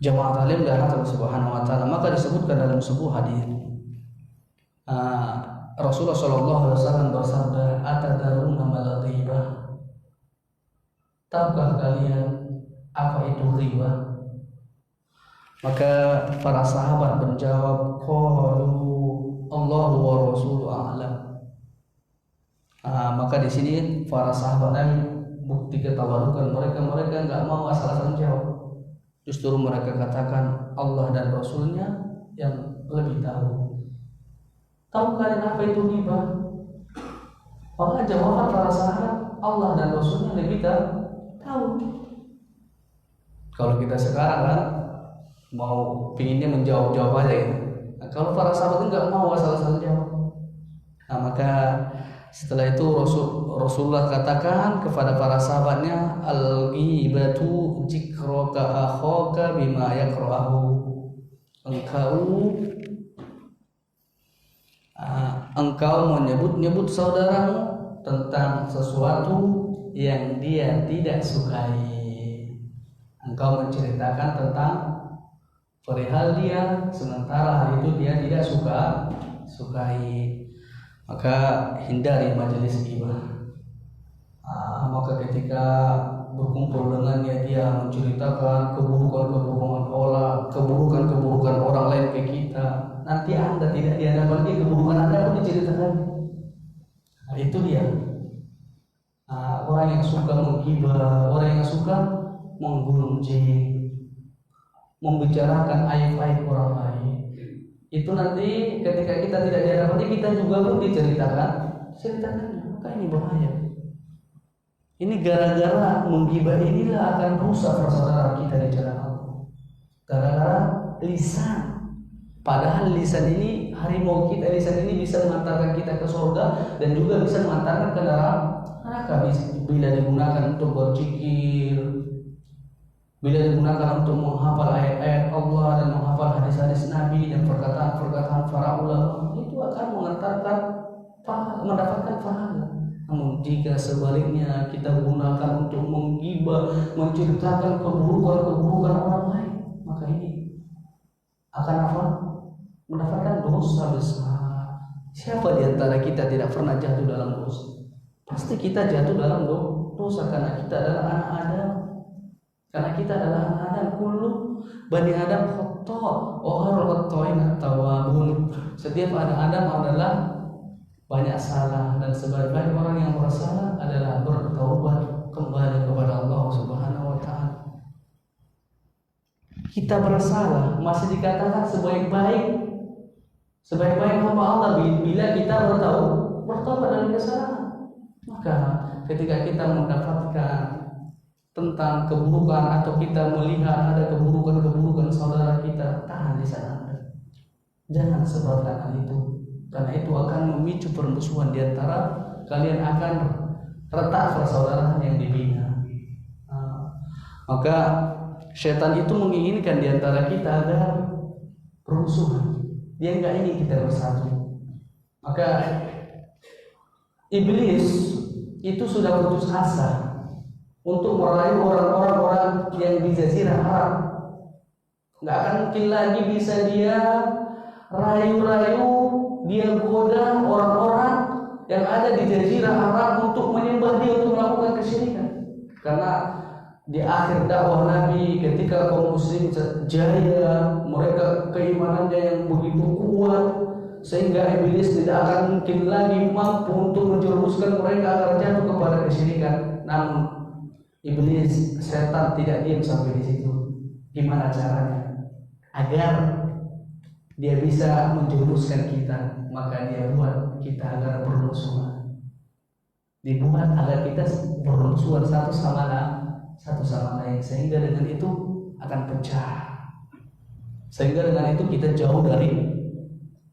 Jamaah taklim dari Allah Subhanahu wa taala. Maka disebutkan dalam sebuah hadis, Rasulullah sallallahu alaihi wasallam bersabda, "Atadaruna mal ghibah?" Tahukah kalian apa itu ghibah? Maka para sahabat menjawab, qalu Allahu wa rasuluhu a'lam. Maka di sini para sahabat Nabi bukti ketawadukan mereka enggak mau asal-asalan jawab. Justru mereka katakan Allah dan Rasulnya yang lebih tahu. Tahu kalian apa itu ghibah? Maka jawaban para sahabat, Allah dan Rasulnya lebih tahu. Kalau kita sekarang kan mau pinginnya menjawab aja gitu. Kalau para sahabat enggak mau asal-asalan jawab. Maka setelah itu Rasulullah katakan kepada para sahabatnya, al-ghibatu zikraka akhaka bima yakrahu. Engkau menyebut saudaramu tentang sesuatu yang dia tidak sukai. Engkau menceritakan tentang perihal dia, sementara hari itu dia tidak sukai. Maka hindari majelis ghibah. Maka ketika berkumpul dengannya, dia menceritakan keburukan orang lain ke kita. Nanti Anda tidak di hadapan dia, keburukan Anda pun diceritakan. Itu dia. Orang yang suka menggibah, orang yang suka menggunjing, membicarakan aib-aib orang lain. Itu nanti ketika kita tidak di hadapan kita juga pun ceritakannya. Maka ini bahaya. Ini gara-gara menggibah inilah akan rusak persaudaraan kita di jalan Allah. Gara-gara lisan. Padahal lisan ini harimau kita, lisan ini bisa mengantarkan kita ke surga dan juga bisa mengantarkan ke neraka bila digunakan untuk berzikir, bila digunakan untuk menghafal ayat-ayat Allah dan menghafal hadis-hadis Nabi dan perkataan-perkataan para ulama, itu akan mendapatkan pahala. Namun jika sebaliknya kita gunakan untuk menggibah, menceritakan keburukan orang lain, maka ini akan apa? mendapatkan dosa besar. Siapa di antara kita tidak pernah jatuh dalam dosa? Pasti kita jatuh dalam dosa karena kita adalah anak Adam. Karena kita adalah anak Adam. Kullu bani Adam khata' wa khairul khata'in at-tawwabun. Setiap anak Adam adalah banyak salah, dan sebaik-baik orang yang bersalah adalah bertaubat kembali kepada Allah Subhanahu wa taala. Kita bersalah masih dikatakan sebaik-baik hamba Allah bila kita bertaubat dari kesalahan. Maka ketika kita mendapatkan tentang keburukan atau kita melihat ada keburukan saudara kita, tahan lisan Anda. Jangan sebarkan hal itu, karena itu akan memicu permusuhan di antara kalian, akan retak persaudaraan yang dibina. Maka setan itu menginginkan di antara kita agar permusuhan. Dia enggak ingin kita bersatu. Maka iblis itu sudah putus asa untuk merayu orang-orang yang di Jazirah Arab. Enggak akan mungkin lagi bisa dia rayu-rayu, dia goda orang-orang yang ada di Jazirah Arab untuk menyembah dia, untuk melakukan kesyirikan. Karena di akhir dakwah Nabi, ketika kaum muslim jaya, mereka keimanannya yang begitu kuat sehingga iblis tidak akan mungkin lagi mampu untuk menjerumuskan mereka agar jatuh kepada kesyirikan. Namun iblis, setan tidak diam sampai di situ. Gimana caranya agar dia bisa menjerumuskan kita? Maka dia buat kita agar bermusuhan, dibuat agar kita bermusuhan satu sama lain, sehingga dengan itu akan pecah, sehingga dengan itu kita jauh dari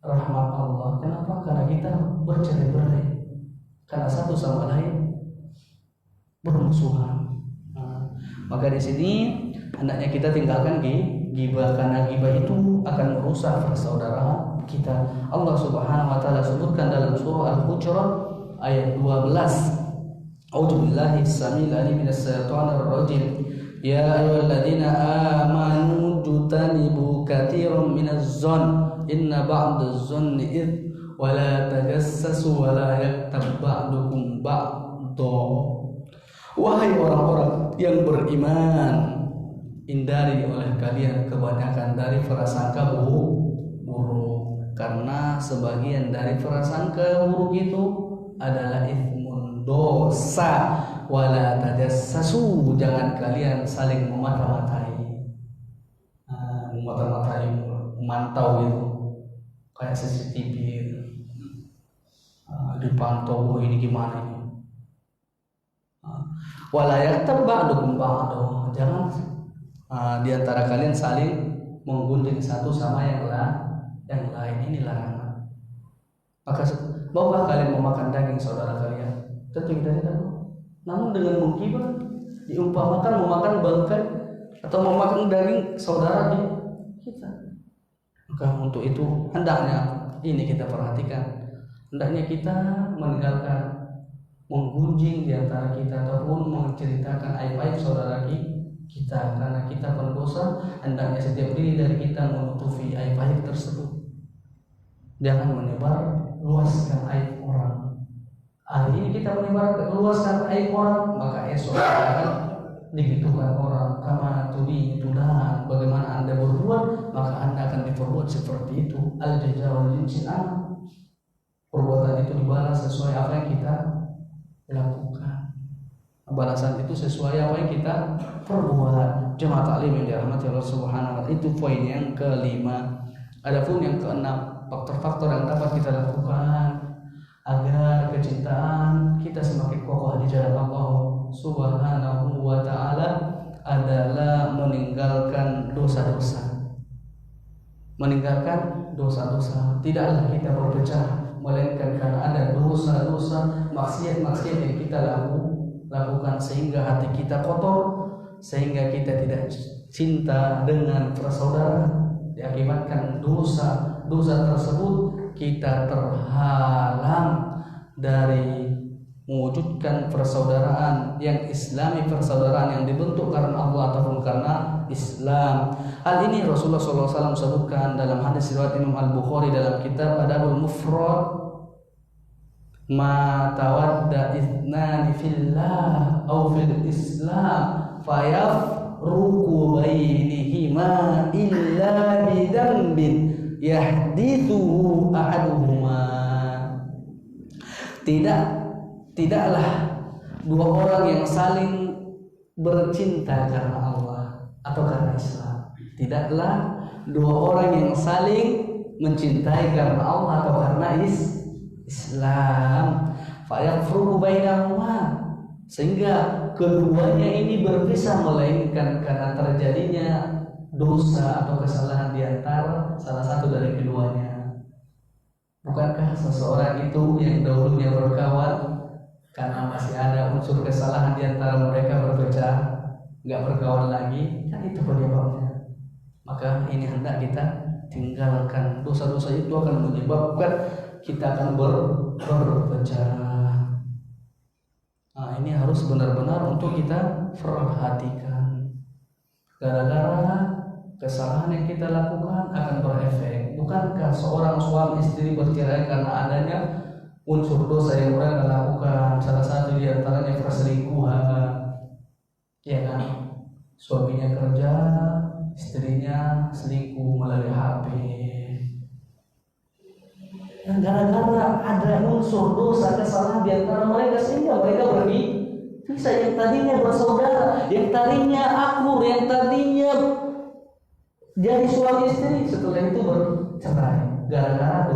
rahmat Allah. Kenapa? Karena kita bercerai-berai, karena satu sama lain bermusuhan. Maka di sini hendaknya kita tinggalkan ghibah, karena ghibah itu akan merusak persaudaraan kita. Allah Subhanahu wa taala sebutkan dalam surah Al-Hujurat ayat 12. A'udzubillahi as-sami'il 'alim minas syaitonir rajim. Ya ayyuhalladzina amanu jutanibu katsiran minaz-zann inna ba'daz-zanni its wa la tajassasu wa la yaktab ba'dukum ba'dha. Wahai orang-orang yang beriman, hindari oleh kalian kebanyakan dari prasangka buruk, karena sebagian dari prasangka buruk itu adalah dosa. Wala tajassasu, jangan kalian saling memata-matai. Memata-matai, memantau itu kayak CCTV itu. Dipantau ini gimana ini. Wala yaktab ba'dukum ba'da, jangan di antara kalian saling menggunjing satu sama yang lain. Ini larangan. Maka maukah kalian memakan daging saudara kalian? Tentu kita tidak mau. Namun dengan menggibah, diumpamakan memakan bangkai atau memakan daging saudara kita. Maka untuk itu hendaknya ini kita perhatikan. Hendaknya kita meninggalkan menggunjing di antara kita ataupun menceritakan aib-aib saudara kita, karena kita pendosa. Hendaknya setiap diri dari kita menutupi aib-aib tersebut. Jangan menyebar luaskan aib orang. Hari ini kita menyebar luaskan aib orang, maka esok akan digitukan orang. Kama tudi tudan, bagaimana Anda berbuat, maka Anda akan diperbuat seperti itu. Al-jazaa jinsil amal. Perbuatan itu dibalas sesuai apa yang kita lakukan. Balasan itu sesuai apa yang kita perbuat. Jemaah taklim yang dirahmati Allah Subhanahu wa taala, itu poin yang kelima. Adapun yang keenam, faktor-faktor yang dapat kita lakukan agar kecintaan kita semakin kokoh di jalan Allah Subhanahu wa taala adalah meninggalkan dosa-dosa. Meninggalkan dosa-dosa. Tidaklah kita berpecah, melainkan karena ada dosa-dosa, maksiat-maksiat yang kita lakukan sehingga hati kita kotor, sehingga kita tidak cinta dengan persaudaraan. Diakibatkan dosa tersebut kita terhalang dari mewujudkan persaudaraan yang islami, persaudaraan yang dibentuk karena Allah ataupun karena Islam. Hal ini Rasulullah SAW sebutkan dalam hadis riwayat Imam Al-Bukhari dalam kitab Adabul Mufrad, ma tawadda ithnani fillah aw fil Islam fayafruqu bainihima illa bidambin yahdithuhu ahaduhuma. Tidaklah dua orang yang saling bercinta karena Allah atau karena Islam. Tidaklah dua orang yang saling mencintai karena Allah atau karena Islam. Fayafruqu bainahuma, sehingga keduanya ini berpisah melainkan karena terjadinya dosa atau kesalahan di antara salah satu dari keduanya. Bukankah seseorang itu yang dahulunya berkawan karena masih ada unsur kesalahan di antara mereka berpecah, nggak berkawan lagi, kan itu penyebabnya. Maka ini hendak kita tinggalkan. Dosa-dosa itu akan menyebabkan kita akan berpecah. Nah, ini harus benar-benar untuk kita perhatikan. Gara-gara kesalahan yang kita lakukan akan berefek. Bukankah seorang suami istri bercerai karena adanya unsur dosa yang mereka lakukan? Salah satu di antaranya perselingkuhan, ya kan? Suaminya kerja, istrinya selingkuh melalui HP. Dan gara-gara ada unsur dosa kesalahan di antara mereka, sehingga mereka berpisah. Yang tadinya bersaudara, yang tadinya akur, yang tadinya jadi suami istri, setelah itu bercerai gara-gara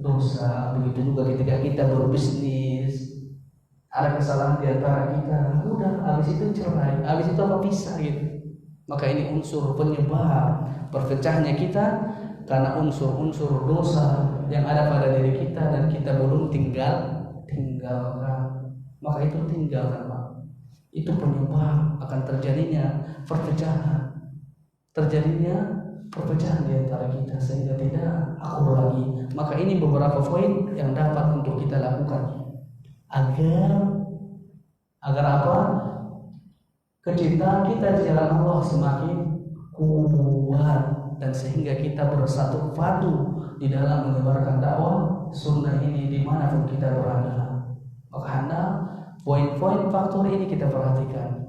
dosa. Begitu juga ketika kita berbisnis, ada kesalahan di antara kita, udah habis itu cerai, habis itu apa pisah gitu. Maka ini unsur penyebab perpecahnya kita karena unsur-unsur dosa yang ada pada diri kita dan kita belum tinggalkan. Maka itu tinggalkan, Pak. Itu penyebab akan terjadinya perpecahan. Terjadinya perpecahan di antara kita sehingga tidak akur lagi. Maka ini beberapa poin yang dapat untuk kita lakukan agar apa? Kecintaan kita di jalan Allah semakin kuat, dan sehingga kita bersatu padu di dalam menyebarkan dakwah sunnah ini dimanapun kita berada. Maka hendak poin-poin faktor ini kita perhatikan.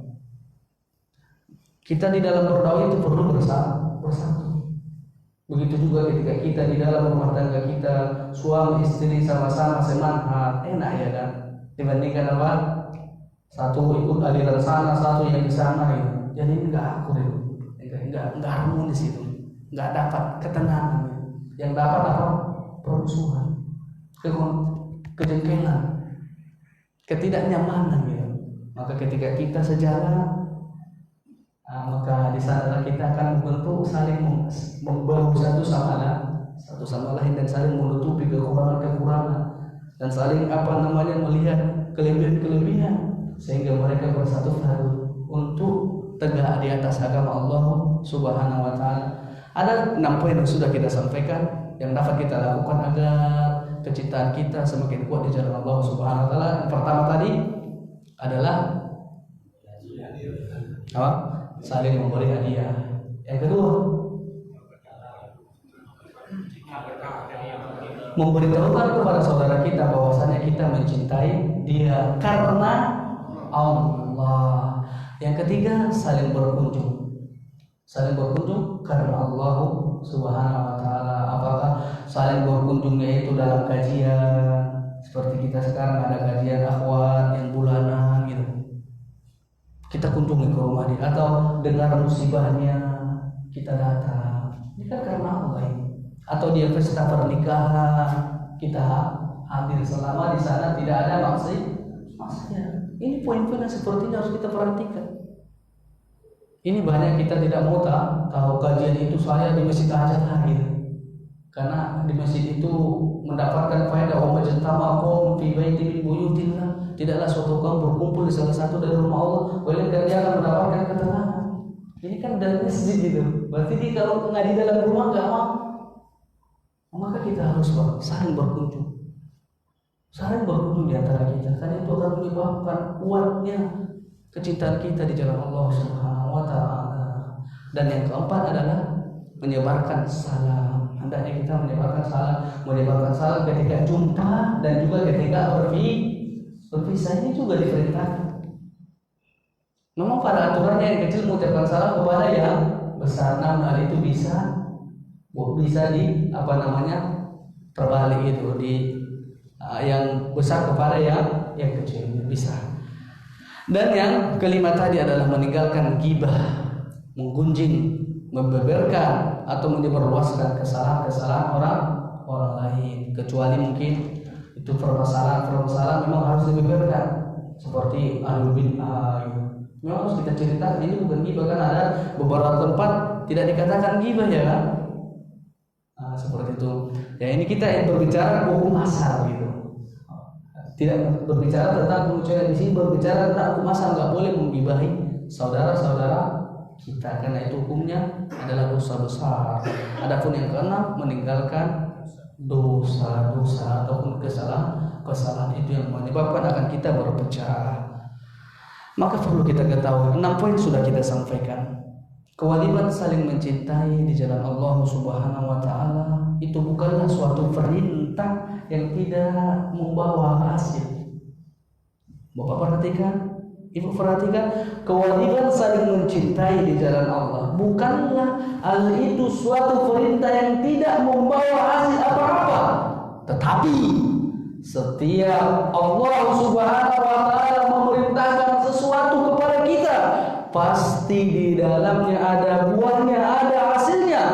Kita di dalam berdakwah itu perlu bersatu. Begitu juga ketika kita di dalam rumah tangga kita, suami istri sama-sama semangat, enak ya kan? Dibandingkan apa? Satu ikut aliran sana, satu yang di sana gitu. Jadi enggak akur itu. Enggak harmonis itu. Enggak dapat ketenangan gitu. Yang dapat apa? Permusuhan, kejengkelan, ketidaknyamanan gitu. Maka ketika kita sejalan, maka di sana kita akan membentuk saling membahu satu sama lain dan saling menutupi kekurangan-kekurangan dan saling melihat kelebihan-kelebihan sehingga mereka bersatu padu untuk tegak di atas agama Allah Subhanahu wa taala. Ada 6 poin yang sudah kita sampaikan yang dapat kita lakukan agar kecintaan kita semakin kuat di jalan Allah Subhanahu wa taala. Yang pertama tadi adalah apa? Saling memberi hadiah. Yang kedua, memberitahukan kepada saudara kita bahwasanya kita mencintai dia karena Allah. Yang ketiga, saling berkunjung karena Allah Subhanahu wa taala. Apakah saling berkunjungnya itu dalam kajian seperti kita sekarang ada kajian akhwat yang bulanan gitu, kita kunjungi ke rumah dia, atau dengar musibahnya kita datang, ini kan karena Allah ini. Atau dia pesta pernikahan kita hadir selama di sana tidak ada maksudnya. Ini poin-poin yang seperti ini harus kita perhatikan. Ini banyak kita tidak mau tahu kajian itu saya di masjid aja gitu. Karena di masjid itu mendapatkan faedah wa majtamakum fi baitin min buyutillah. Tidaklah suatu kaum berkumpul di salah satu dari rumah Allah, melainkan dia akan mendapatkan ketenangan. Ini kan dari masjid gitu. Berarti dia kalau ngaji dalam rumah enggak mau. Maka kita harus saling berkunjung. saling berkunjung di antara kita, karena itu akan menyebabkan kuatnya kecintaan kita di jalan Allah Subhanahu wa taala. Dan yang keempat adalah menyebarkan salam. Hendaknya kita menyebarkan salam ketika jumpa dan juga ketika berpisah. Ini juga diperintahkan. Memang pada aturannya yang kecil mengucapkan salam kepada yang besar, namun hal itu bisa terbalik itu yang besar kepada yang kecil bisa. Dan yang kelima tadi adalah meninggalkan ghibah, menggunjing, membeberkan atau menyebarluaskan kesalahan orang lain, kecuali mungkin itu permasalahan memang harus dibeberkan, seperti ahlul bid'ah gitu. Memang harus kita ceritakan, ini bukan ghibah, kan ada beberapa tempat tidak dikatakan ghibah ya kan. Seperti itu. Ya, ini kita berbicara hukum asal gitu. Tidak berbicara tentang pengucilan di sini, berbicara tentang hukum asal, nggak boleh menggibahi saudara-saudara kita, karena itu hukumnya adalah dosa besar. Adapun yang keenam, meninggalkan dosa-dosa ataupun kesalahan itu yang menyebabkan akan kita berpecah. Maka perlu kita ketahui 6 poin sudah kita sampaikan. Kewajiban saling mencintai di jalan Allah Subhanahu wa taala itu bukanlah suatu perintah yang tidak membawa hasil. Bapak perhatikan, Ibu perhatikan, kewajiban saling mencintai di jalan Allah bukanlah hal itu suatu perintah yang tidak membawa hasil apa-apa. Tetapi setiap Allah Subhanahu wa taala memerintahkan sesuatu kepada kita, pasti di dalamnya ada buahnya, ada hasilnya.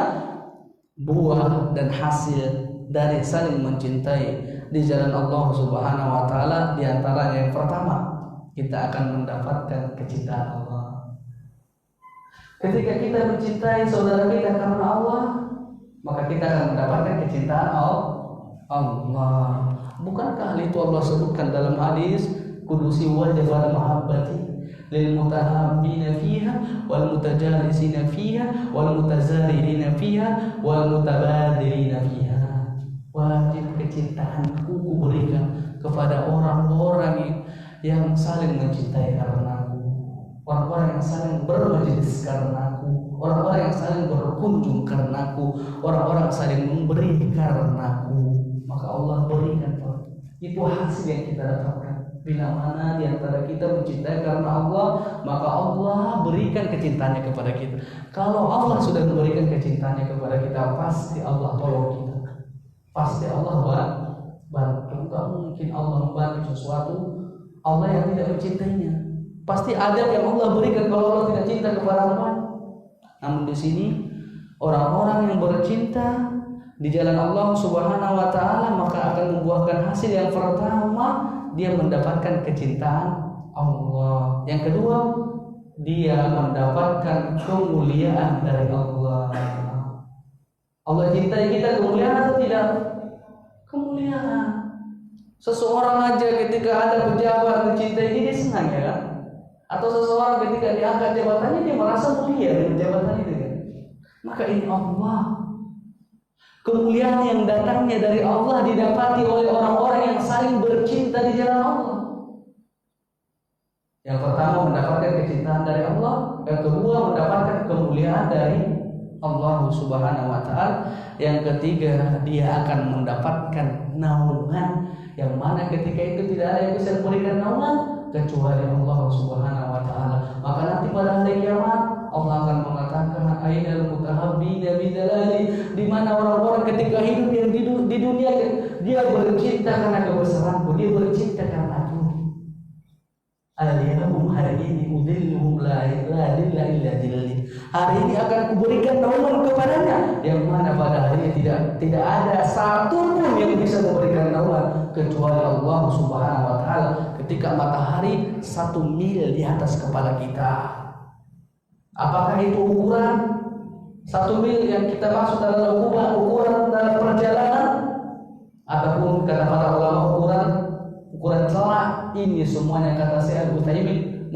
Buah dan hasil dari saling mencintai di jalan Allah Subhanahu wa taala, di antaranya yang pertama, kita akan mendapatkan kecintaan Allah. Ketika kita mencintai saudara kita karena Allah, maka kita akan mendapatkan kecintaan Allah. Bukankah hal itu Allah sebutkan dalam hadis kudusi wajibal mahabbati lil mutahabbina fiha wal mutajalisina fiha wal mutazaririna fiha wal mutabadirina fiha. Wajib kecintaanku kuberikan kepada orang-orang yang saling mencintai karenaku, orang-orang yang saling bermajelis karenaku, orang-orang yang saling berkunjung karenaku, orang-orang yang saling memberi karenaku. Maka Allah berikan itu hasil yang kita dapatkan. Bila mana di antara kita mencintai karena Allah, maka Allah berikan kecintaannya kepada kita. Kalau Allah sudah memberikan kecintaannya kepada kita, pasti Allah tolong kita, pasti Allah bantu. Tidak mungkin Allah membantu sesuatu Allah yang tidak mencintainya. Pasti ada yang Allah berikan kalau Allah tidak cinta kepada hamba. Namun di sini orang-orang yang bercinta di jalan Allah Subhanahu wa taala maka akan membuahkan hasil. Yang pertama, dia mendapatkan kecintaan Allah. Yang kedua, dia mendapatkan kemuliaan dari Allah. Allah cintai kita, kemuliaan atau tidak? Kemuliaan. Seseorang aja ketika ada pejabat mencintai dia senang ya kan? Atau seseorang ketika diangkat jabatannya dia merasa mulia dengan jabatan itu kan? Maka ini Allah. Kemuliaan yang datangnya dari Allah didapati oleh orang-orang yang saling bercinta di jalan Allah. Yang pertama mendapatkan kecintaan dari Allah, yang kedua mendapatkan kemuliaan dari Allah Subhanahu wa taala, yang ketiga dia akan mendapatkan naungan yang mana ketika itu tidak ada yang bisa memberikan naungan kecuali Allah Subhanahu wa taala. Maka nanti pada hari kiamat Allah akan mengatakan ainal mutahabbina bidalali, di mana orang-orang ketika hidup yang di dunia dia bercinta karena kebesaranku, dia bercinta karena aku. Al-yawma hari ini udilluhum la ilaha illa dilli. Hari ini akan kuberikan naungan kepadanya yang mana pada hari ini tidak ada satu pun yang bisa memberikan naungan kecuali Allah Subhanahu wa taala ketika matahari 1 mil di atas kepala kita. Apakah itu ukuran 1 mil yang kita maksud adalah ukuran dalam perjalanan, ataupun kata para ulama ukuran celak? Ini semuanya kata Syekh Al-Utsaimin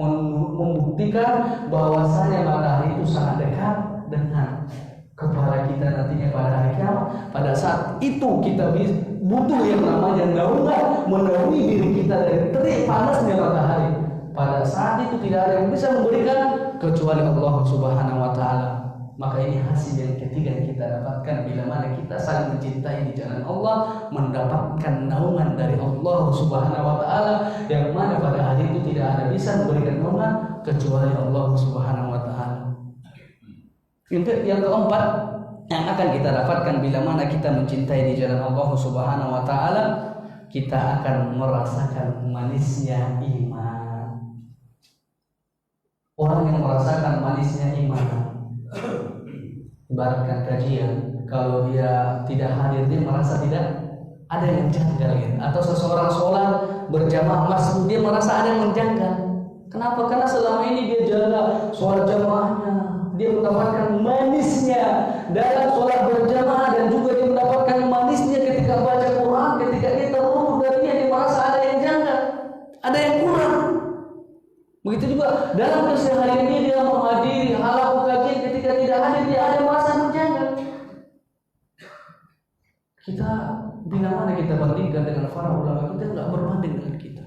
membuktikan bahwasanya matahari itu sangat dekat dengan kepala kita nantinya pada hari kiamat. Pada saat itu kita butuh yang namanya naungan menaungi diri kita dari terik panasnya matahari. Pada saat itu tidak ada yang bisa memberikan kecuali Allah Subhanahu wa taala. Maka ini hasil yang ketiga yang kita dapatkan bila mana kita saling mencintai di jalan Allah, mendapatkan naungan dari Allah Subhanahu wa taala, yang mana pada hari itu tidak ada bisa memberikan naungan kecuali Allah Subhanahu wa taala. Yang keempat yang akan kita dapatkan bila mana kita mencintai di jalan Allah Subhanahu wa taala, kita akan merasakan manisnya iman. Orang yang merasakan manisnya iman, ibaratkan kajian, kalau dia tidak hadir dia merasa tidak ada yang menjanggal gitu. Atau seseorang sholat berjamaah masjid dia merasa ada yang menjanggal. Kenapa? Karena selama ini dia jaga sholat jamaahnya, dia mendapatkan manisnya dalam sholat berjamaah, dan juga dia mendapatkan manisnya ketika baca Quran, ketika dia terluput darinya dia merasa ada yang janggal, ada yang kurang. Begitu juga dalam keseharian dia menghadiri halaqah kajian, ketika tidak hadir dia ada merasa menjanggal. Kita bila mana kita bandingkan dengan para ulama, kita tidak berbanding dengan kita.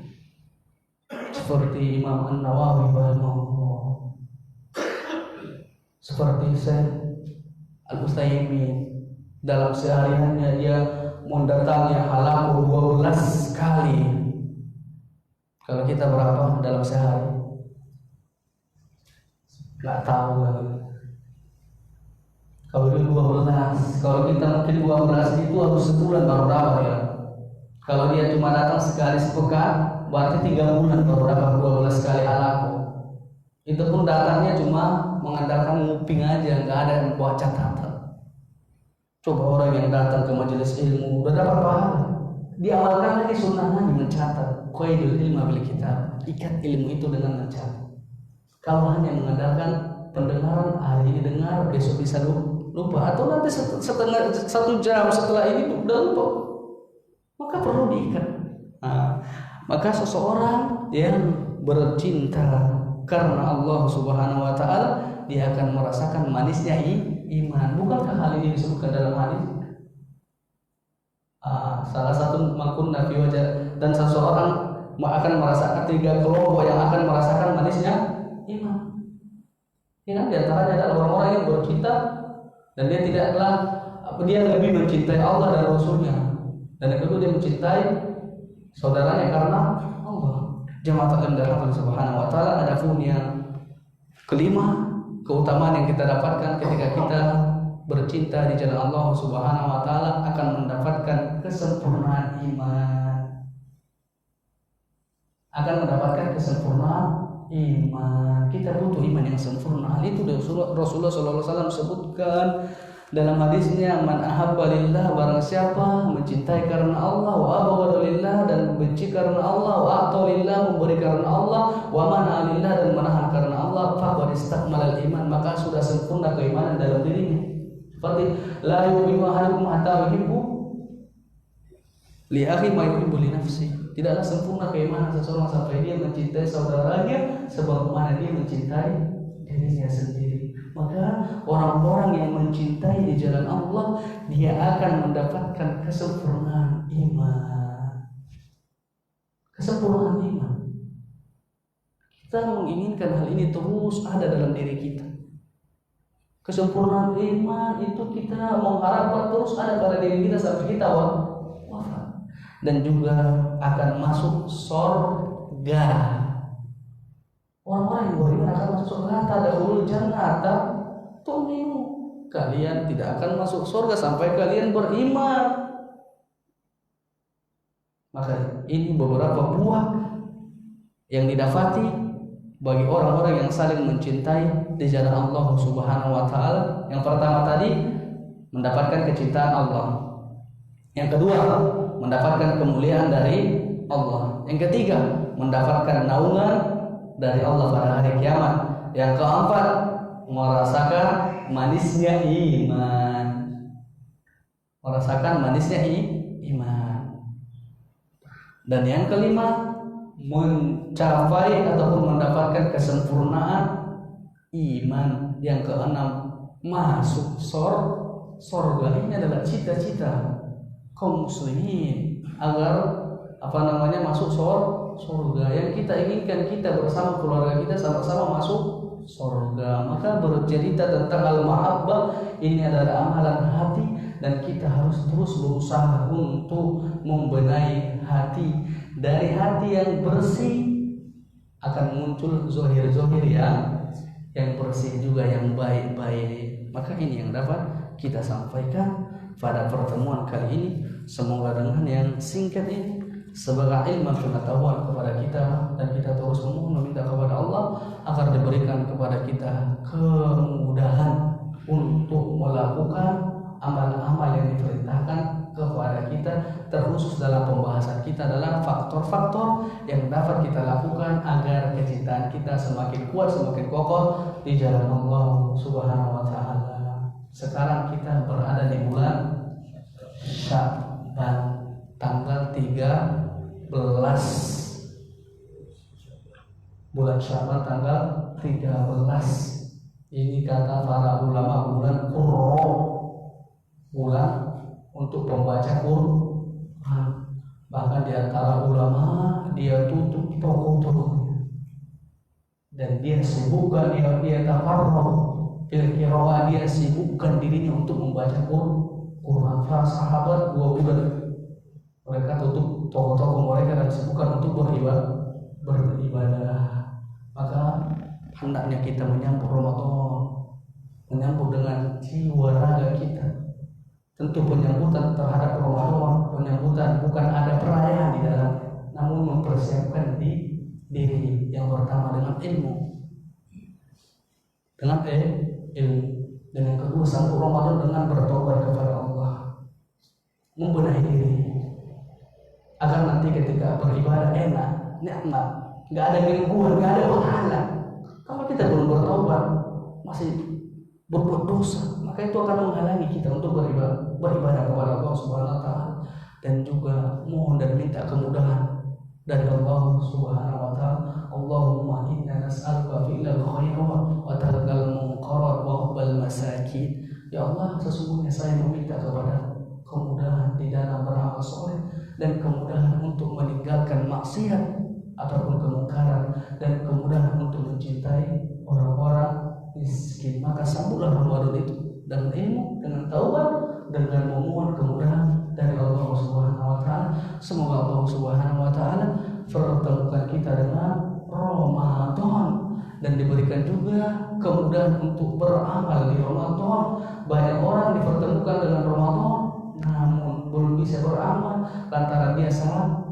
Seperti Imam An-Nawawi rahimahullah, seperti Syekh Al-Utsaimin, dalam sehariannya dia mendatangi halaqah 12 kali. Kalau kita berapa dalam sehari? Gak tahu kan. Kalau dia 12, kalau kita mungkin 12 itu harus sebulan baru dapat ya. Kalau dia cuma datang sekali sepekan, berarti 3 bulan baru dapat 12 kali halaqah. Itu pun datangnya cuma mengandalkan nguping aja, nggak ada yang buat catatan. Coba orang yang datang ke majelis ilmu udah dapat pahala, diamalkan lagi sunnahnya mencatat. Qaidul ilma bil kitab, ikat ilmu itu dengan mencatat. Kalau hanya mengandalkan pendengaran, hari ini dengar, besok bisa lupa, atau nanti satu jam setelah ini udah lupa, maka perlu diikat. Maka seseorang yang bercinta karena Allah Subhanahu wa taala, dia akan merasakan manisnya iman. Bukankah hal ini disebutkan dalam hadis? Salah satu makun nabi wajah, dan seseorang akan merasakan 3 kelompok yang akan merasakan manisnya iman. Ya kan, diantaranya adalah orang-orang yang bercinta dan dia lebih mencintai Allah dan Rasulnya, dan yang kedua dia mencintai saudaranya karena Allah. Jamaah taklim dari Subhanahu wa taala. Adapun yang kelima, keutamaan yang kita dapatkan ketika kita bercinta di jalan Allah Subhanahu wa taala, akan mendapatkan kesempurnaan iman. Akan mendapatkan kesempurnaan iman. Kita butuh iman yang sempurna. Hal itu Rasulullah SAW sebutkan dalam hadisnya, man ahabba lillah, barang siapa mencintai karena Allah, wa abghada lillah, dan benci karena Allah, wa a'ta lillah, memberi karena Allah, wa mana lillah, dan menahan karena Allah, faqad istakmalal iman, maka sudah sempurna keimanan dalam dirinya. Seperti la yu'minu ahadukum hatta yuhibbu li akhi ma yuhibbu li nafsi. Tidaklah sempurna keimanan seseorang sampai dia mencintai saudaranya sebagaimana dia mencintai dirinya sendiri. Maka orang-orang yang mencintai di jalan Allah, dia akan mendapatkan kesempurnaan iman. Kesempurnaan iman. Kita menginginkan hal ini terus ada dalam diri kita. Kesempurnaan iman itu kita mengharapkan terus ada pada diri kita sampai kita wafat. Dan juga akan masuk surga. Orang-orang yang beriman akan masuk surga. Tadkhulul jannata tu'minu. Kalian tidak akan masuk surga sampai kalian beriman. Maka ini beberapa buah yang didapati bagi orang-orang yang saling mencintai di jalan Allah Subhanahu wa taala. Yang pertama tadi, mendapatkan kecintaan Allah. Yang kedua, mendapatkan kemuliaan dari Allah. Yang ketiga, mendapatkan naungan dari Allah pada hari kiamat. Yang keempat, merasakan manisnya iman. Merasakan manisnya iman. Dan yang kelima, mencapai ataupun mendapatkan kesempurnaan iman. Yang keenam, masuk surga. Ini adalah cita-cita kaum muslimin agar masuk surga. Yang kita inginkan kita bersama keluarga kita sama-sama masuk surga. Maka bercerita tentang al-mahabbah ini adalah amalan hati, dan kita harus terus berusaha untuk membenahi hati. Dari hati yang bersih akan muncul zohir-zohir yang bersih juga, yang baik-baik. Maka ini yang dapat kita sampaikan pada pertemuan kali ini. Semoga dengan yang singkat ini sebagai ilmu pengetahuan kepada kita, dan kita terus meminta kepada Allah agar diberikan kepada kita kemudahan untuk melakukan amal-amal yang diperintahkan kepada kita, terkhusus dalam pembahasan kita adalah faktor-faktor yang dapat kita lakukan agar kecintaan kita semakin kuat, semakin kokoh di jalan Allah Subhanahu wa taala. Sekarang kita berada di bulan Sya'ban tanggal 13, bulan Sya'ban tanggal 13. Ini kata para ulama bulan Qurra, bulan untuk pembaca Quran. Bahkan di antara ulama dia tutup toko-tokonya dan dia sibukkan, dia tafarruq fil qiraah, dia sibukkan dirinya untuk membaca Quran. Para sahabat 2 bulan mereka tutup toko-toko mereka dan sibukkan untuk beribadah. Maka hendaknya kita menyambut Ramadan, menyambut dengan jiwa raga kita. Tentu penyambutan terhadap Ramadan, penyambutan bukan ada perayaan di dalamnya, namun mempersiapkan diri yang pertama dengan ilmu, dan yang kedua sambut Ramadan dengan bertobat kepada Allah, membenahi diri agar nanti ketika beribadah enak, nikmat, nggak ada gangguan, nggak ada pahala. Kalau kita belum bertobat, masih berbuat dosa, maka itu akan menghalangi kita untuk beribadah kepada Allah Subhanahu wa taala, dan juga mohon dan minta kemudahan dari Allah Subhanahu wa taala. Allahumma inna nas'aluka fi'lal khairat wa tarkal munkarat wa hubbal masakin. Ya Allah, sesungguhnya saya meminta kepada kemudahan di dalam beramal soleh dan kemudahan untuk meninggalkan maksiat ataupun kemungkaran, dan kemudahan untuk mencintai orang-orang miskin. Maka sambutlah Ramadan itu dengan ilmu, dengan taubat, dengan memohon kemudahan dari Allah Subhanahu wa taala. Semoga Allah Subhanahu wa taala pertemukan kita dengan Ramadan dan diberikan juga kemudahan untuk beramal di Ramadan. Banyak orang dipertemukan dengan Ramadan namun belum bisa beramal lantaran dia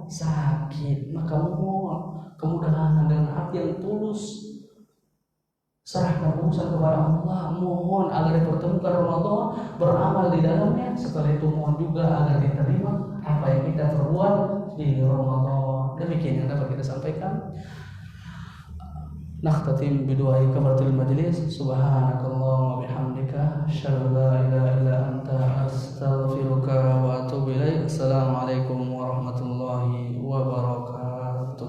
sakit. Maka mohon kemudahan dengan hati yang tulus, serahkan urusan kepada Allah, mohon agar dipertemukan Ramadan, beramal di dalamnya. Setelah itu mohon juga agar diterima apa yang kita perbuat di Ramadan. Demikian yang dapat kita sampaikan. Nakhtatim bidu'ai kafaratul majlis. Subhanakallahumma bihamdika asyhadu an la ilaha illa anta astaghfiruka wa atubu ilaik. Assalamualaikum warahmatullahi wabarakatuh.